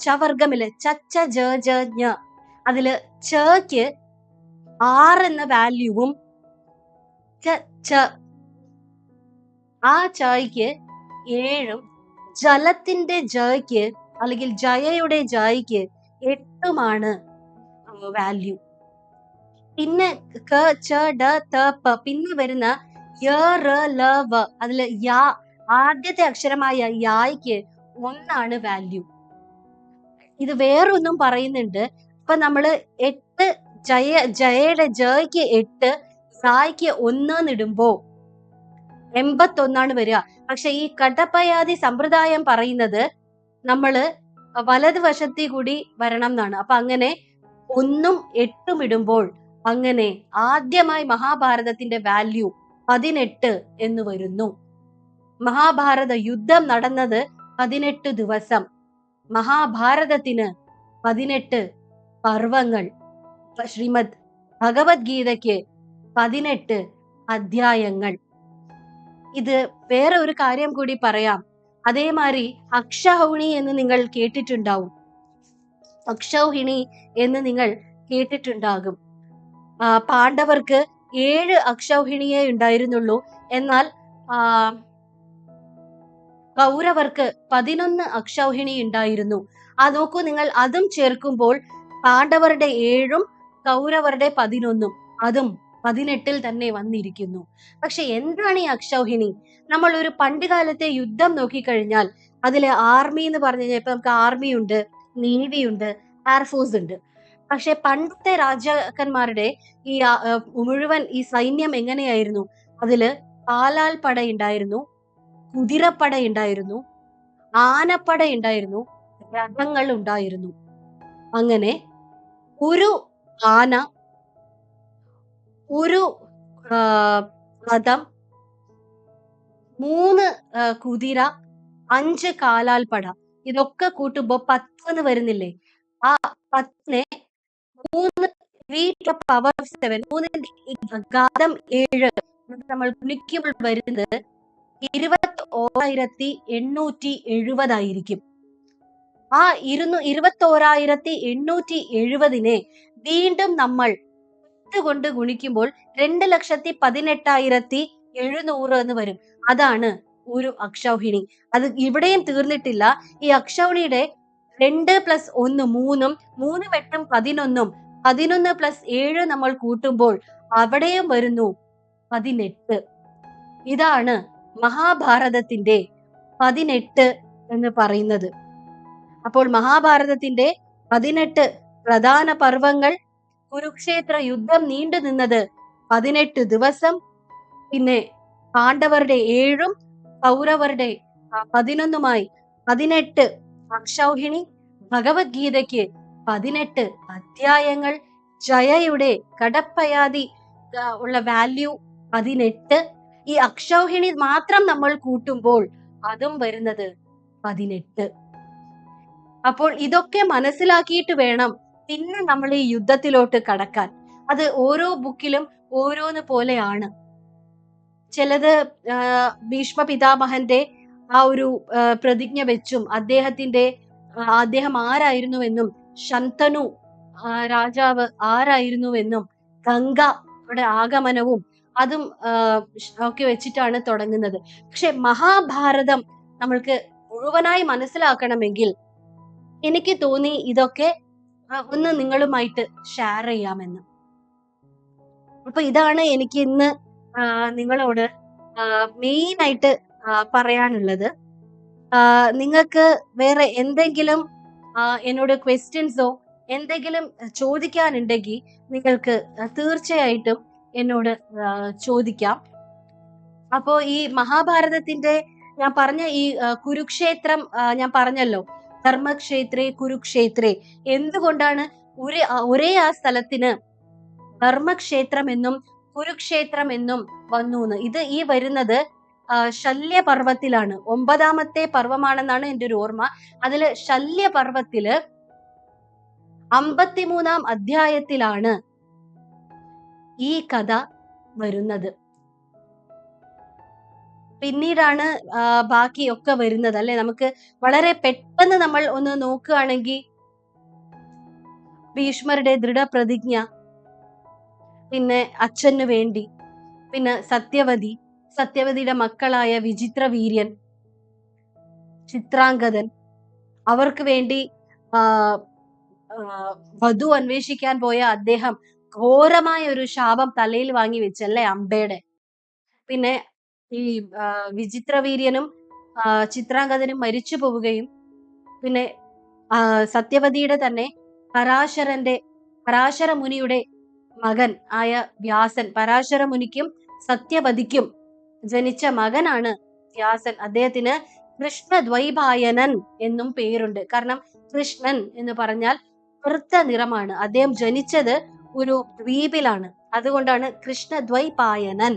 ചവർഗമില്ലേ, ചച്ച ജ ജ ഞ, അതില് ചക്ക് 6 എന്ന വാല്യൂവും ആ ചായ്ക്ക് 7ഉം ജലത്തിന്റെ ജയ്ക്ക് അല്ലെങ്കിൽ ജയയുടെ ജയ്ക്ക് 8ഉമാണ് വാല്യൂ. പിന്നെ ക ച ഡ ത പ പിന്നെ വരുന്ന യ റ ല വ, അതില് യാ ആദ്യത്തെ അക്ഷരമായ യായ്ക്ക് 1ആണ് വാല്യൂ. ഇത് വേറൊന്നും പറയുന്നുണ്ട്. ഇപ്പൊ നമ്മള് 8 ജയയുടെ ജയ്ക്ക് 8, സായ്ക്ക് 1 എന്നിടുമ്പോ 81 വരിക. പക്ഷെ ഈ കടപ്പയാതി സമ്പ്രദായം പറയുന്നത് നമ്മള് വലതുവശത്തിൽ കൂടി വരണം എന്നാണ്. അപ്പൊ അങ്ങനെ 1ഉം 8ഉം ഇടുമ്പോൾ അങ്ങനെ ആദ്യമായി മഹാഭാരതത്തിന്റെ വാല്യൂ 18 എന്ന് വരുന്നു. മഹാഭാരത യുദ്ധം നടന്നത് 18 ദിവസം. മഹാഭാരതത്തിന് 18 പർവങ്ങൾ. ശ്രീമദ് ഭഗവത്ഗീതയ്ക്ക് 18 അധ്യായങ്ങൾ. ഇത് വേറെ ഒരു കാര്യം കൂടി പറയാം. അതേമാതിരി അക്ഷൗഹിണി എന്ന് നിങ്ങൾ കേട്ടിട്ടുണ്ടാവും. അക്ഷൗഹിണി എന്ന് നിങ്ങൾ കേട്ടിട്ടുണ്ടാകും. പാണ്ഡവർക്ക് 7 അക്ഷൗഹിണിയേ ഉണ്ടായിരുന്നുള്ളൂ. എന്നാൽ കൗരവർക്ക് 11 അക്ഷൗഹിണി ഉണ്ടായിരുന്നു. നോക്കൂ നിങ്ങൾ, അതും ചേർക്കുമ്പോൾ പാണ്ഡവരുടെ 7ഉം കൗരവരുടെ 11ഉം അതും 18 തന്നെ വന്നിരിക്കുന്നു. പക്ഷെ എന്താണ് ഈ അക്ഷൗഹിണി? നമ്മൾ ഒരു പണ്ടുകാലത്തെ യുദ്ധം നോക്കിക്കഴിഞ്ഞാൽ അതിലെ ആർമി എന്ന് പറഞ്ഞു കഴിഞ്ഞാൽ ഇപ്പൊ നമുക്ക് ആർമി ഉണ്ട്, നേവി ഉണ്ട്, എയർഫോഴ്സ് ഉണ്ട്. പക്ഷെ പണ്ടത്തെ രാജാക്കന്മാരുടെ ഈ മുഴുവൻ ഈ സൈന്യം എങ്ങനെയായിരുന്നു? അതില് പാലാൽ പട ഉണ്ടായിരുന്നു, കുതിരപ്പട ഉണ്ടായിരുന്നു, ആനപ്പട ഉണ്ടായിരുന്നു, രഥങ്ങൾ ഉണ്ടായിരുന്നു. അങ്ങനെ ഒരു ആന, ഒരു ആ, രഥം, 3 കുതിര, 5 കാലാൾപ്പട. ഇതൊക്കെ കൂട്ടുമ്പോ 10 വരുന്നില്ലേ? ആ 10നെ 3 ഘാതം 7 നമ്മൾ ഗുണിക്കുമ്പോൾ വരുന്നത് 21,870 ആയിരിക്കും. ആ 21,870നെ വീണ്ടും നമ്മൾ 10 കൊണ്ട് ഗുണിക്കുമ്പോൾ 2,18,700 എന്ന് വരും. അതാണ് ഒരു അക്ഷൗഹിണി. അത് ഇവിടെയും തീർന്നിട്ടില്ല. ഈ അക്ഷൗഹിണിയുടെ 2 + 1 3ഉം, 3 × 8 11ഉം, 11 + 7 നമ്മൾ കൂട്ടുമ്പോൾ അവിടെയും വരുന്നു 18. ഇതാണ് മഹാഭാരതത്തിന്റെ 18 എന്ന് പറയുന്നത്. അപ്പോൾ മഹാഭാരതത്തിന്റെ 18 പ്രധാന പർവങ്ങൾ, കുരുക്ഷേത്ര യുദ്ധം നീണ്ടു നിന്നത് 18 ദിവസം, പിന്നെ പാണ്ഡവരുടെ 7ഉം കൗരവരുടെ 11മായി 18 അക്ഷൗഹിണി, ഭഗവത്ഗീതയ്ക്ക് 18 അധ്യായങ്ങൾ, ജയയുടെ കടപ്പയാതി ഉള്ള വാല്യൂ 18. ഈ അക്ഷൗഹിണി മാത്രം നമ്മൾ കൂട്ടുമ്പോൾ അതും വരുന്നത് 18. അപ്പോൾ ഇതൊക്കെ മനസ്സിലാക്കിയിട്ട് വേണം പിന്നെ നമ്മൾ ഈ യുദ്ധത്തിലോട്ട് കടക്കാൻ. അത് ഓരോ ബുക്കിലും ഓരോന്ന് പോലെയാണ്. ചിലത് ഭീഷ്മ പിതാമഹന്റെ ആ ഒരു പ്രതിജ്ഞ വെച്ചും അദ്ദേഹം ആരായിരുന്നുവെന്നും, ശന്തനു രാജാവ് ആരായിരുന്നുവെന്നും, ഗംഗയുടെ ആഗമനവും അതും ഒക്കെ വെച്ചിട്ടാണ് തുടങ്ങുന്നത്. പക്ഷെ മഹാഭാരതം നമ്മൾക്ക് മുഴുവനായി മനസ്സിലാക്കണമെങ്കിൽ എനിക്ക് തോന്നി ഇതൊക്കെ ഒന്ന് നിങ്ങളുമായിട്ട് ഷെയർ ചെയ്യാമെന്ന്. അപ്പൊ ഇതാണ് എനിക്ക് ഇന്ന് നിങ്ങളോട് മെയിൻ ആയിട്ട് പറയാനുള്ളത്. നിങ്ങൾക്ക് വേറെ എന്തെങ്കിലും എന്നോട് ക്വസ്റ്റ്യൻസോ എന്തെങ്കിലും ചോദിക്കാനുണ്ടെങ്കിൽ നിങ്ങൾക്ക് തീർച്ചയായിട്ടും എന്നോട് ചോദിക്കാം. അപ്പോ ഈ മഹാഭാരതത്തിന്റെ ഞാൻ പറഞ്ഞ ഈ കുരുക്ഷേത്രം ഞാൻ പറഞ്ഞല്ലോ, ധർമ്മക്ഷേത്രേ കുരുക്ഷേത്രേ. എന്തുകൊണ്ടാണ് ഒരേ ആ സ്ഥലത്തിന് ധർമ്മക്ഷേത്രം എന്നും കുരുക്ഷേത്രം എന്നും വന്നു? ഇത് ഈ വരുന്നത് ശല്യപർവത്തിലാണ്. 9ാമത്തെ പർവമാണെന്നാണ് എൻ്റെ ഒരു ഓർമ്മ. അതില് ശല്യപർവത്തില് 53ാം അധ്യായത്തിലാണ് ഈ കഥ വരുന്നത്. പിന്നീടാണ് ബാക്കിയൊക്കെ വരുന്നത് അല്ലെ. നമുക്ക് വളരെ പെട്ടെന്ന് നമ്മൾ ഒന്ന് നോക്കുകയാണെങ്കിൽ ഭീഷ്മരുടെ ദൃഢപ്രതിജ്ഞ, പിന്നെ അച്ഛന് വേണ്ടി, പിന്നെ സത്യവതിയുടെ മക്കളായ വിചിത്രവീര്യൻ, ചിത്രാംഗതൻ, അവർക്ക് വേണ്ടി വധു അന്വേഷിക്കാൻ പോയ അദ്ദേഹം ഘോരമായ ഒരു ശാപം തലയിൽ വാങ്ങി വെച്ചല്ലേ, അമ്പയുടെ. പിന്നെ ഈ വിചിത്രവീര്യനും ചിത്രാംഗതനും മരിച്ചു പോവുകയും, പിന്നെ സത്യവതിയുടെ തന്നെ പരാശര മുനിയുടെ മകൻ ആയ വ്യാസൻ, പരാശര മുനിക്കും സത്യവതിക്കും ജനിച്ച മകനാണ് വ്യാസൻ. അദ്ദേഹത്തിന് കൃഷ്ണദ്വൈപായനൻ എന്നും പേരുണ്ട്. കാരണം കൃഷ്ണൻ എന്ന് പറഞ്ഞാൽ കറുത്ത നിറമാണ്. അദ്ദേഹം ജനിച്ചത് ഒരു ദ്വീപിലാണ്. അതുകൊണ്ടാണ് കൃഷ്ണദ്വൈപായനൻ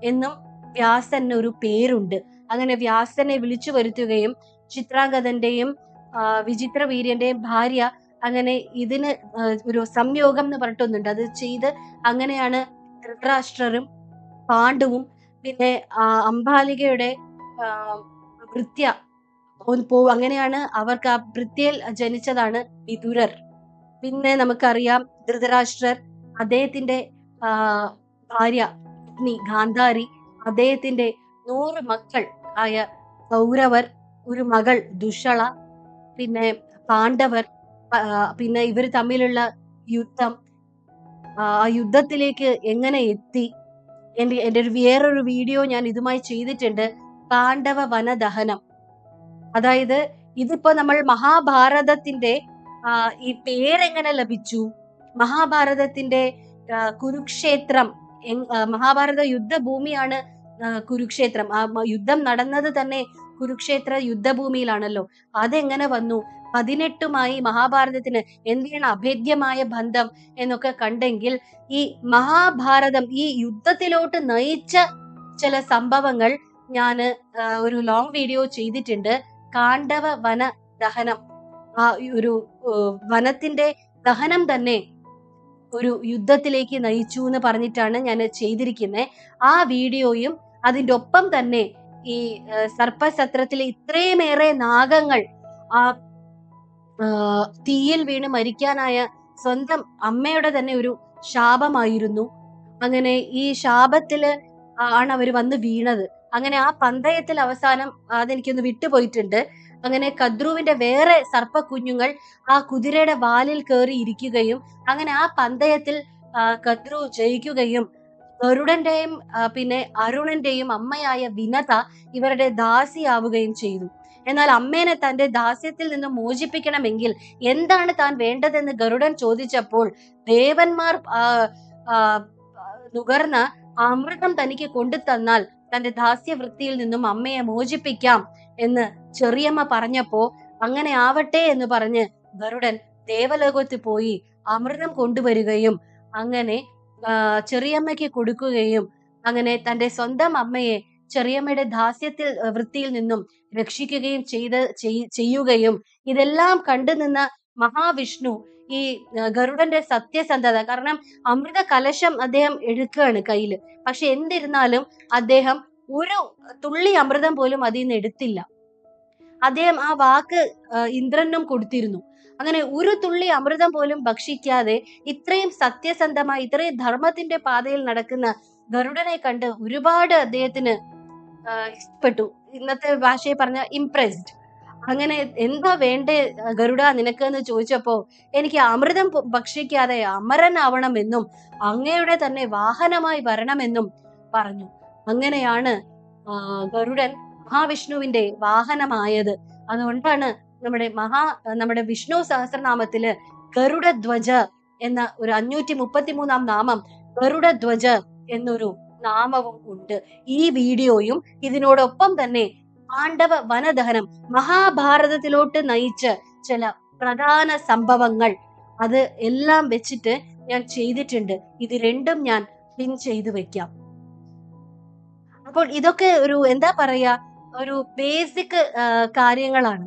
എന്നും വ്യാസന് ഒരു പേരുണ്ട്. അങ്ങനെ വ്യാസനെ വിളിച്ചു വരുത്തുകയും ചിത്രാംഗതന്റെയും വിചിത്രവീര്യന്റെയും ഭാര്യ, അങ്ങനെ ഇതിന് ഒരു സംയോഗം എന്ന് പറഞ്ഞിട്ടൊന്നുണ്ട്, അത് ചെയ്ത് അങ്ങനെയാണ് ധൃതരാഷ്ട്രരും പാണ്ഡുവും പിന്നെ അംബാലികയുടെ ഭൃത്യ അങ്ങനെയാണ് അവർക്ക് ആ ഭൃത്യയിൽ ജനിച്ചതാണ് വിതുരർ. പിന്നെ നമുക്കറിയാം ധൃതരാഷ്ട്രർ, അദ്ദേഹത്തിന്റെ ഭാര്യ പത്നി ഗാന്ധാരി, അദ്ദേഹത്തിന്റെ 100 മക്കൾ ആയ കൗരവർ, ഒരു മകൾ ദുഷള, പിന്നെ പാണ്ഡവർ, പിന്നെ ഇവർ തമ്മിലുള്ള യുദ്ധം, ആ യുദ്ധത്തിലേക്ക് എങ്ങനെ എത്തി. എൻ്റെ വേറൊരു വീഡിയോ ഞാൻ ഇതുമായി ചെയ്തിട്ടുണ്ട്, പാണ്ഡവ വനദഹനം. അതായത് ഇതിപ്പോ നമ്മൾ മഹാഭാരതത്തിന്റെ ഈ പേരെങ്ങനെ ലഭിച്ചു, മഹാഭാരതത്തിന്റെ കുരുക്ഷേത്രം, മഹാഭാരത യുദ്ധഭൂമിയാണ് കുരുക്ഷേത്രം. ആ യുദ്ധം നടന്നത് തന്നെ കുരുക്ഷേത്ര യുദ്ധഭൂമിയിലാണല്ലോ. അതെങ്ങനെ വന്നു? 18മായി മഹാഭാരതത്തിന് എന്താണ് അഭേദ്യമായ ബന്ധം എന്നൊക്കെ കണ്ടെങ്കിൽ ഈ മഹാഭാരതം ഈ യുദ്ധത്തിലോട്ട് നയിച്ച ചില സംഭവങ്ങൾ ഞാന് ഒരു ലോങ് വീഡിയോ ചെയ്തിട്ടുണ്ട്. കാണ്ഡവ വന ദഹനം, ആ ഒരു വനത്തിന്റെ ദഹനം തന്നെ ഒരു യുദ്ധത്തിലേക്ക് നയിച്ചു എന്ന് പറഞ്ഞിട്ടാണ് ഞാൻ ചെയ്തിരിക്കുന്നത്. ആ വീഡിയോയും അതിന്റെ ഒപ്പം തന്നെ ഈ സർപ്പസത്രത്തിലെ ഇത്രയുമേറെ നാഗങ്ങൾ ആ തീയിൽ വീണ് മരിക്കാനായ സ്വന്തം അമ്മയുടെ തന്നെ ഒരു ശാപമായിരുന്നു. അങ്ങനെ ഈ ശാപത്തില് ആണ് അവര് വന്ന് വീണത്. അങ്ങനെ ആ പന്തയത്തിൽ അവസാനം അതെനിക്കൊന്ന് വിട്ടുപോയിട്ടുണ്ട്. അങ്ങനെ കദ്രുവിന്റെ വേറെ സർപ്പ കുഞ്ഞുങ്ങൾ ആ കുതിരയുടെ വാലിൽ കയറി ഇരിക്കുകയും അങ്ങനെ ആ പന്തയത്തിൽ കദ്രു ജയിക്കുകയും ഗരുഡന്റെയും പിന്നെ അരുണന്റെയും അമ്മയായ വിനത ഇവരുടെ ദാസിയാവുകയും ചെയ്തു. എന്നാൽ അമ്മേനെ തന്റെ ദാസ്യത്തിൽ നിന്ന് മോചിപ്പിക്കണമെങ്കിൽ എന്താണ് താൻ വേണ്ടതെന്ന് ഗരുഡൻ ചോദിച്ചപ്പോൾ ദേവന്മാർ നുകർന്ന അമൃതം തനിക്ക് കൊണ്ടു തന്നാൽ തന്റെ ദാസ്യവൃത്തിയിൽ നിന്നും അമ്മയെ മോചിപ്പിക്കാം എന്ന് ചെറിയമ്മ പറഞ്ഞപ്പോ അങ്ങനെ ആവട്ടെ എന്ന് പറഞ്ഞ് ഗരുഡൻ ദേവലോകത്ത് പോയി അമൃതം കൊണ്ടുവരികയും അങ്ങനെ ചെറിയമ്മയ്ക്ക് കൊടുക്കുകയും അങ്ങനെ തന്റെ സ്വന്തം അമ്മയെ ചെറിയമ്മയുടെ ദാസ്യത്തിൽ വൃത്തിയിൽ നിന്നും രക്ഷിക്കുകയും ചെയ്യുകയും ഇതെല്ലാം കണ്ടു നിന്ന മഹാവിഷ്ണു ഈ ഗരുഡന്റെ സത്യസന്ധത, കാരണം അമൃത കലശം അദ്ദേഹം എടുക്കുകയാണ് കയ്യില്, പക്ഷെ എന്നിരുന്നാലും അദ്ദേഹം ഒരു തുള്ളി അമൃതം പോലും അതിൽ നിന്ന് എടുത്തില്ല. അദ്ദേഹം ആ വാക്ക് ഇന്ദ്രനും കൊടുത്തിരുന്നു. അങ്ങനെ ഒരു തുള്ളി അമൃതം പോലും ഭക്ഷിക്കാതെ ഇത്രയും സത്യസന്ധമായി ഇത്രയും ധർമ്മത്തിന്റെ പാതയിൽ നടക്കുന്ന ഗരുഡനെ കണ്ട് ഒരുപാട് അദ്ദേഹത്തിന് ഇഷ്ടപ്പെട്ടു. ഇന്നത്തെ ഭാഷയെ പറഞ്ഞ ഇംപ്രസ്ഡ്. അങ്ങനെ എന്താ വേണ്ടേ ഗരുഡ നിനക്ക് എന്ന് ചോദിച്ചപ്പോ എനിക്ക് അമൃതം ഭക്ഷിക്കാതെ അമരനാവണമെന്നും അങ്ങയുടെ തന്നെ വാഹനമായി വരണമെന്നും പറഞ്ഞു. അങ്ങനെയാണ് ഗരുഡൻ മഹാവിഷ്ണുവിന്റെ വാഹനമായത്. അതുകൊണ്ടാണ് നമ്മുടെ വിഷ്ണു സഹസ്രനാമത്തില് ഗരുഡധ്വജ എന്ന ഒരു 533 നാമം ഗരുഡധ്വജ എന്നൊരു നാമവും ഉണ്ട്. ഈ വീഡിയോയും ഇതിനോടൊപ്പം തന്നെ പാണ്ഡവ വനദഹനം മഹാഭാരതത്തിലോട്ട് നയിച്ച ചില പ്രധാന സംഭവങ്ങൾ അത് എല്ലാം വെച്ചിട്ട് ഞാൻ ചെയ്തിട്ടുണ്ട്. ഇത് രണ്ടും ഞാൻ പിൻ ചെയ്തു വെക്കാം. അപ്പോൾ ഇതൊക്കെ ഒരു എന്താ പറയാ ഒരു ബേസിക് കാര്യങ്ങളാണ്.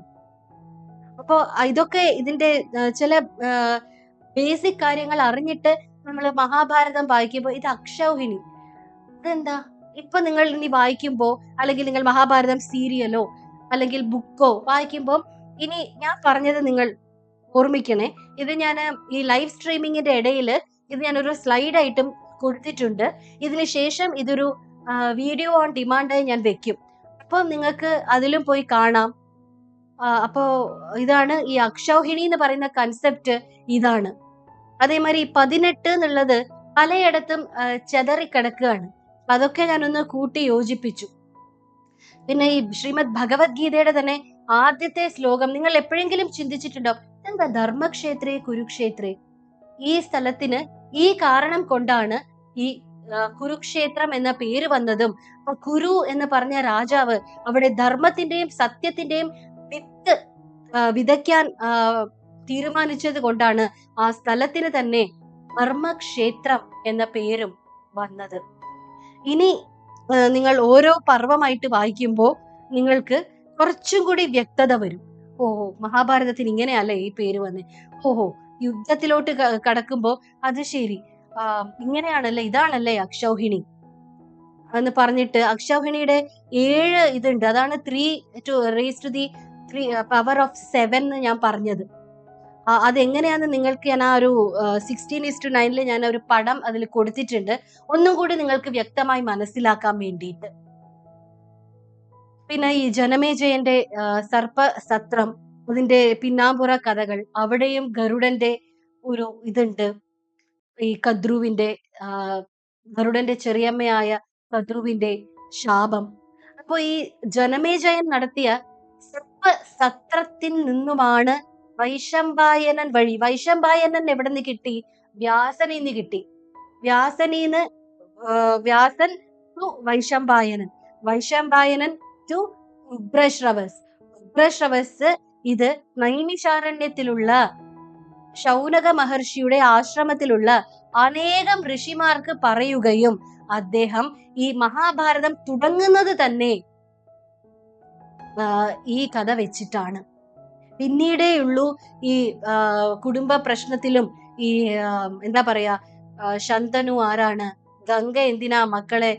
അപ്പോ ഇതൊക്കെ ഇതിന്റെ ചില ബേസിക് കാര്യങ്ങൾ അറിഞ്ഞിട്ട് നമ്മൾ മഹാഭാരതം വായിക്കുമ്പോൾ ഇത് അക്ഷൗഹിണി അതെന്താ ഇപ്പൊ നിങ്ങൾ ഇനി വായിക്കുമ്പോ അല്ലെങ്കിൽ നിങ്ങൾ മഹാഭാരതം സീരിയലോ അല്ലെങ്കിൽ ബുക്കോ വായിക്കുമ്പോൾ ഇനി ഞാൻ പറഞ്ഞത് നിങ്ങൾ ഓർമ്മിക്കണേ. ഇത് ഞാൻ ഈ ലൈവ് സ്ട്രീമിങ്ങിന്റെ ഇടയിൽ ഇത് ഞാനൊരു സ്ലൈഡ് ആയിട്ടും കൊടുത്തിട്ടുണ്ട്. ഇതിന് ശേഷം ഇതൊരു വീഡിയോ ഓൺ ഡിമാൻഡായി ഞാൻ വെക്കും. അപ്പോൾ നിങ്ങൾക്ക് അതിലും പോയി കാണാം. അപ്പോ ഇതാണ് ഈ അക്ഷൗഹിണി എന്ന് പറയുന്ന കൺസെപ്റ്റ് ഇതാണ്. അതേമാതിരി 18 എന്നുള്ളത് പലയിടത്തും ചെതറിക്കിടക്കുകയാണ്. അതൊക്കെ ഞാനൊന്ന് കൂട്ടി യോജിപ്പിച്ചു. പിന്നെ ഈ ശ്രീമദ് ഭഗവത്ഗീതയുടെ തന്നെ ആദ്യത്തെ ശ്ലോകം നിങ്ങൾ എപ്പോഴെങ്കിലും ചിന്തിച്ചിട്ടുണ്ടോ? എന്താ ധർമ്മക്ഷേത്രേ കുരുക്ഷേത്രേ? ഈ സ്ഥലത്തിന് ഈ കാരണം കൊണ്ടാണ് ഈ കുരുക്ഷേത്രം എന്ന പേര് വന്നതും കുരു എന്ന് പറഞ്ഞ രാജാവ് അവിടെ ധർമ്മത്തിന്റെയും സത്യത്തിന്റെയും വിത്ത് വിതയ്ക്കാൻ തീരുമാനിച്ചത് കൊണ്ടാണ് ആ സ്ഥലത്തിന് തന്നെ ധർമ്മക്ഷേത്രം എന്ന പേരും വന്നത്. ഇനി നിങ്ങൾ ഓരോ പർവമായിട്ട് വായിക്കുമ്പോൾ നിങ്ങൾക്ക് കുറച്ചും കൂടി വ്യക്തത വരും. ഓഹോ, മഹാഭാരതത്തിന് ഇങ്ങനെയല്ലേ ഈ പേര് വന്നേ. ഓഹോ, യുദ്ധത്തിലോട്ട് കടക്കുമ്പോ അത് ശരി ഇങ്ങനെയാണല്ലേ, ഇതാണല്ലേ അക്ഷൗഹിണി എന്ന് പറഞ്ഞിട്ട് അക്ഷൗഹിണിയുടെ 7 ഇതുണ്ട്. അതാണ് 3 പവർ ഓഫ് 7 എന്ന് ഞാൻ പറഞ്ഞത്. അതെങ്ങനെയാന്ന് നിങ്ങൾക്ക് ഞാൻ ആ ഒരു 16:9 ഞാൻ ഒരു പടം അതിൽ കൊടുത്തിട്ടുണ്ട്, ഒന്നും കൂടി നിങ്ങൾക്ക് വ്യക്തമായി മനസ്സിലാക്കാൻ വേണ്ടിയിട്ട്. പിന്നെ ഈ ജനമേജയന്റെ സർപ്പസത്രം, അതിന്റെ പിന്നാമ്പുറ കഥകൾ, അവിടെയും ഗരുഡന്റെ ഒരു ഇതുണ്ട്. ഈ ഗരുഡന്റെ ചെറിയമ്മയായ കദ്രുവിന്റെ ശാപം. അപ്പൊ ഈ ജനമേജയൻ നടത്തിയ സർപ്പസത്രത്തിൽ നിന്നുമാണ് വൈശമ്പായനൻ വഴി. വൈശമ്പായനൻ എവിടെ നിന്ന് കിട്ടി? വ്യാസനിന്ന് കിട്ടി. Vyasan to Vaishampayanan, Vaishampayanan to Ugrashravas. ഉഗ്രശ്രവസ് ഇത് നൈമിഷാരണ്യത്തിലുള്ള ശൗനക മഹർഷിയുടെ ആശ്രമത്തിലുള്ള അനേകം ഋഷിമാർക്ക് പറയുകയും അദ്ദേഹം ഈ മഹാഭാരതം തുടങ്ങുന്നത് തന്നെ ഈ കഥ വെച്ചിട്ടാണ്. പിന്നീടേ ഉള്ളൂ ഈ കുടുംബ പ്രശ്നത്തിലും ഈ എന്താ പറയാ ശന്തനു ആരാണ്, ഗംഗ എന്തിനാ മക്കളെ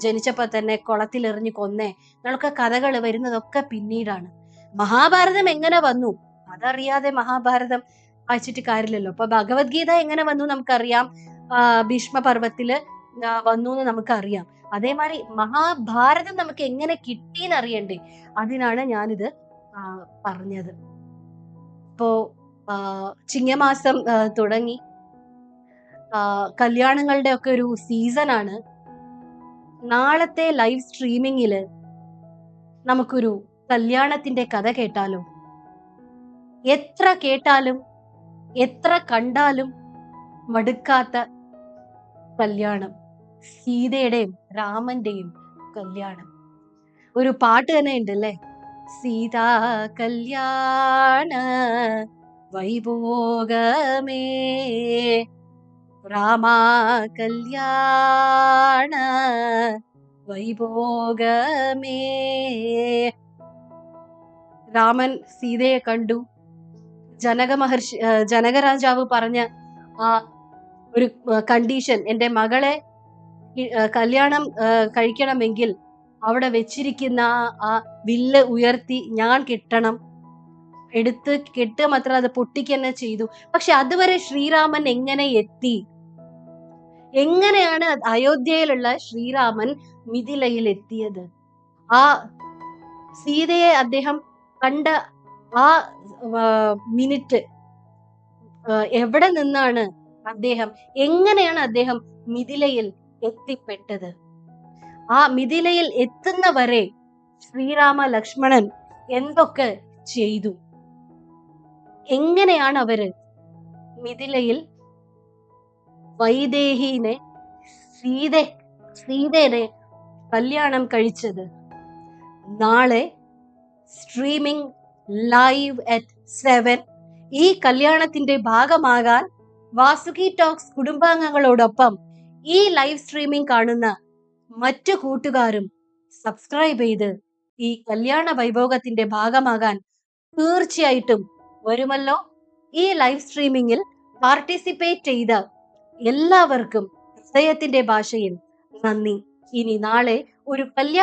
ജനിച്ചപ്പോ തന്നെ കുളത്തിലെറിഞ്ഞ് കൊന്നേ എന്നൊക്കെ കഥകൾ വരുന്നതൊക്കെ പിന്നീടാണ്. മഹാഭാരതം എങ്ങനെ വന്നു അതറിയാതെ മഹാഭാരതം വായിച്ചിട്ട് കാര്യമില്ലല്ലോ. അപ്പൊ ഭഗവത്ഗീത എങ്ങനെ വന്നു നമുക്കറിയാം, ഭീഷ്മ പർവത്തില് വന്നു എന്ന് നമുക്കറിയാം. അതേമാതിരി മഹാഭാരതം നമുക്ക് എങ്ങനെ കിട്ടിയെന്ന് അറിയണ്ടേ, അതിനാണ് ഞാനിത് പറഞ്ഞത്. ഇപ്പോ ചിങ്ങമാസം തുടങ്ങി, കല്യാണങ്ങളുടെ ഒക്കെ ഒരു സീസൺ ആണ്. നാളത്തെ ലൈവ് സ്ട്രീമിങ്ങില് നമുക്കൊരു കല്യാണത്തിന്റെ കഥ കേട്ടാലോ? എത്ര കേട്ടാലും എത്ര കണ്ടാലും മടുക്കാത്ത കല്യാണം, സീതയുടെയും രാമന്റെയും കല്യാണം. ഒരു പാട്ട് തന്നെ ഉണ്ടല്ലേ, സീതാ കല്യാണ വൈഭോഗമേ രാമാ കല്യാണ വൈഭോഗമേ. രാമൻ സീതയെ കണ്ടു. ജനകരാജാവ് പറഞ്ഞ ആ ഒരു കണ്ടീഷൻ, എന്റെ മകളെ കല്യാണം കഴിക്കണമെങ്കിൽ അവിടെ വെച്ചിരിക്കുന്ന ആ വില്ല് ഉയർത്തി ഞാൻ കെട്ടണം. എടുത്ത് കെട്ടുക മാത്രം, അത് പൊട്ടിക്കന്നെ ചെയ്തു. പക്ഷെ അതുവരെ ശ്രീരാമൻ എങ്ങനെ എത്തി? എങ്ങനെയാണ് അയോധ്യയിലുള്ള ശ്രീരാമൻ മിഥിലയിൽ എത്തിയത്? ആ സീതയെ അദ്ദേഹം കണ്ട ആ മിനിറ്റ് എവിടെ നിന്നാണ് അദ്ദേഹം, എങ്ങനെയാണ് അദ്ദേഹം മിഥിലയിൽ എത്തിപ്പെട്ടത്? ആ മിഥിലയിൽ എത്തുന്നവരെ ശ്രീരാമ ലക്ഷ്മണൻ എന്തൊക്കെ ചെയ്തു? എങ്ങനെയാണ് അവര് മിഥിലയിൽ വൈദേഹിനെ സീതയെ കല്യാണം കഴിച്ചത്? നാളെ സ്ട്രീമിംഗ് ലൈവ് at 7. ഈ കല്യാണത്തിന്റെ ഭാഗമാകാൻ വാസുകി ടോക്സ് കുടുംബാംഗങ്ങളോടൊപ്പം ഈ ലൈവ് സ്ട്രീമിംഗ് കാണുന്ന മറ്റു കൂട്ടുകാരും സബ്സ്ക്രൈബ് ചെയ്ത് ഈ കല്യാണ വൈഭോഗത്തിന്റെ ഭാഗമാകാൻ തീർച്ചയായിട്ടും വരുമല്ലോ. ഈ ലൈവ് സ്ട്രീമിംഗിൽ പാർട്ടിസിപ്പേറ്റ് ചെയ്ത എല്ലാവർക്കും ഹൃദയത്തിന്റെ ഭാഷയിൽ നന്ദി. ഇനി നാളെ ഒരു കല്യാണ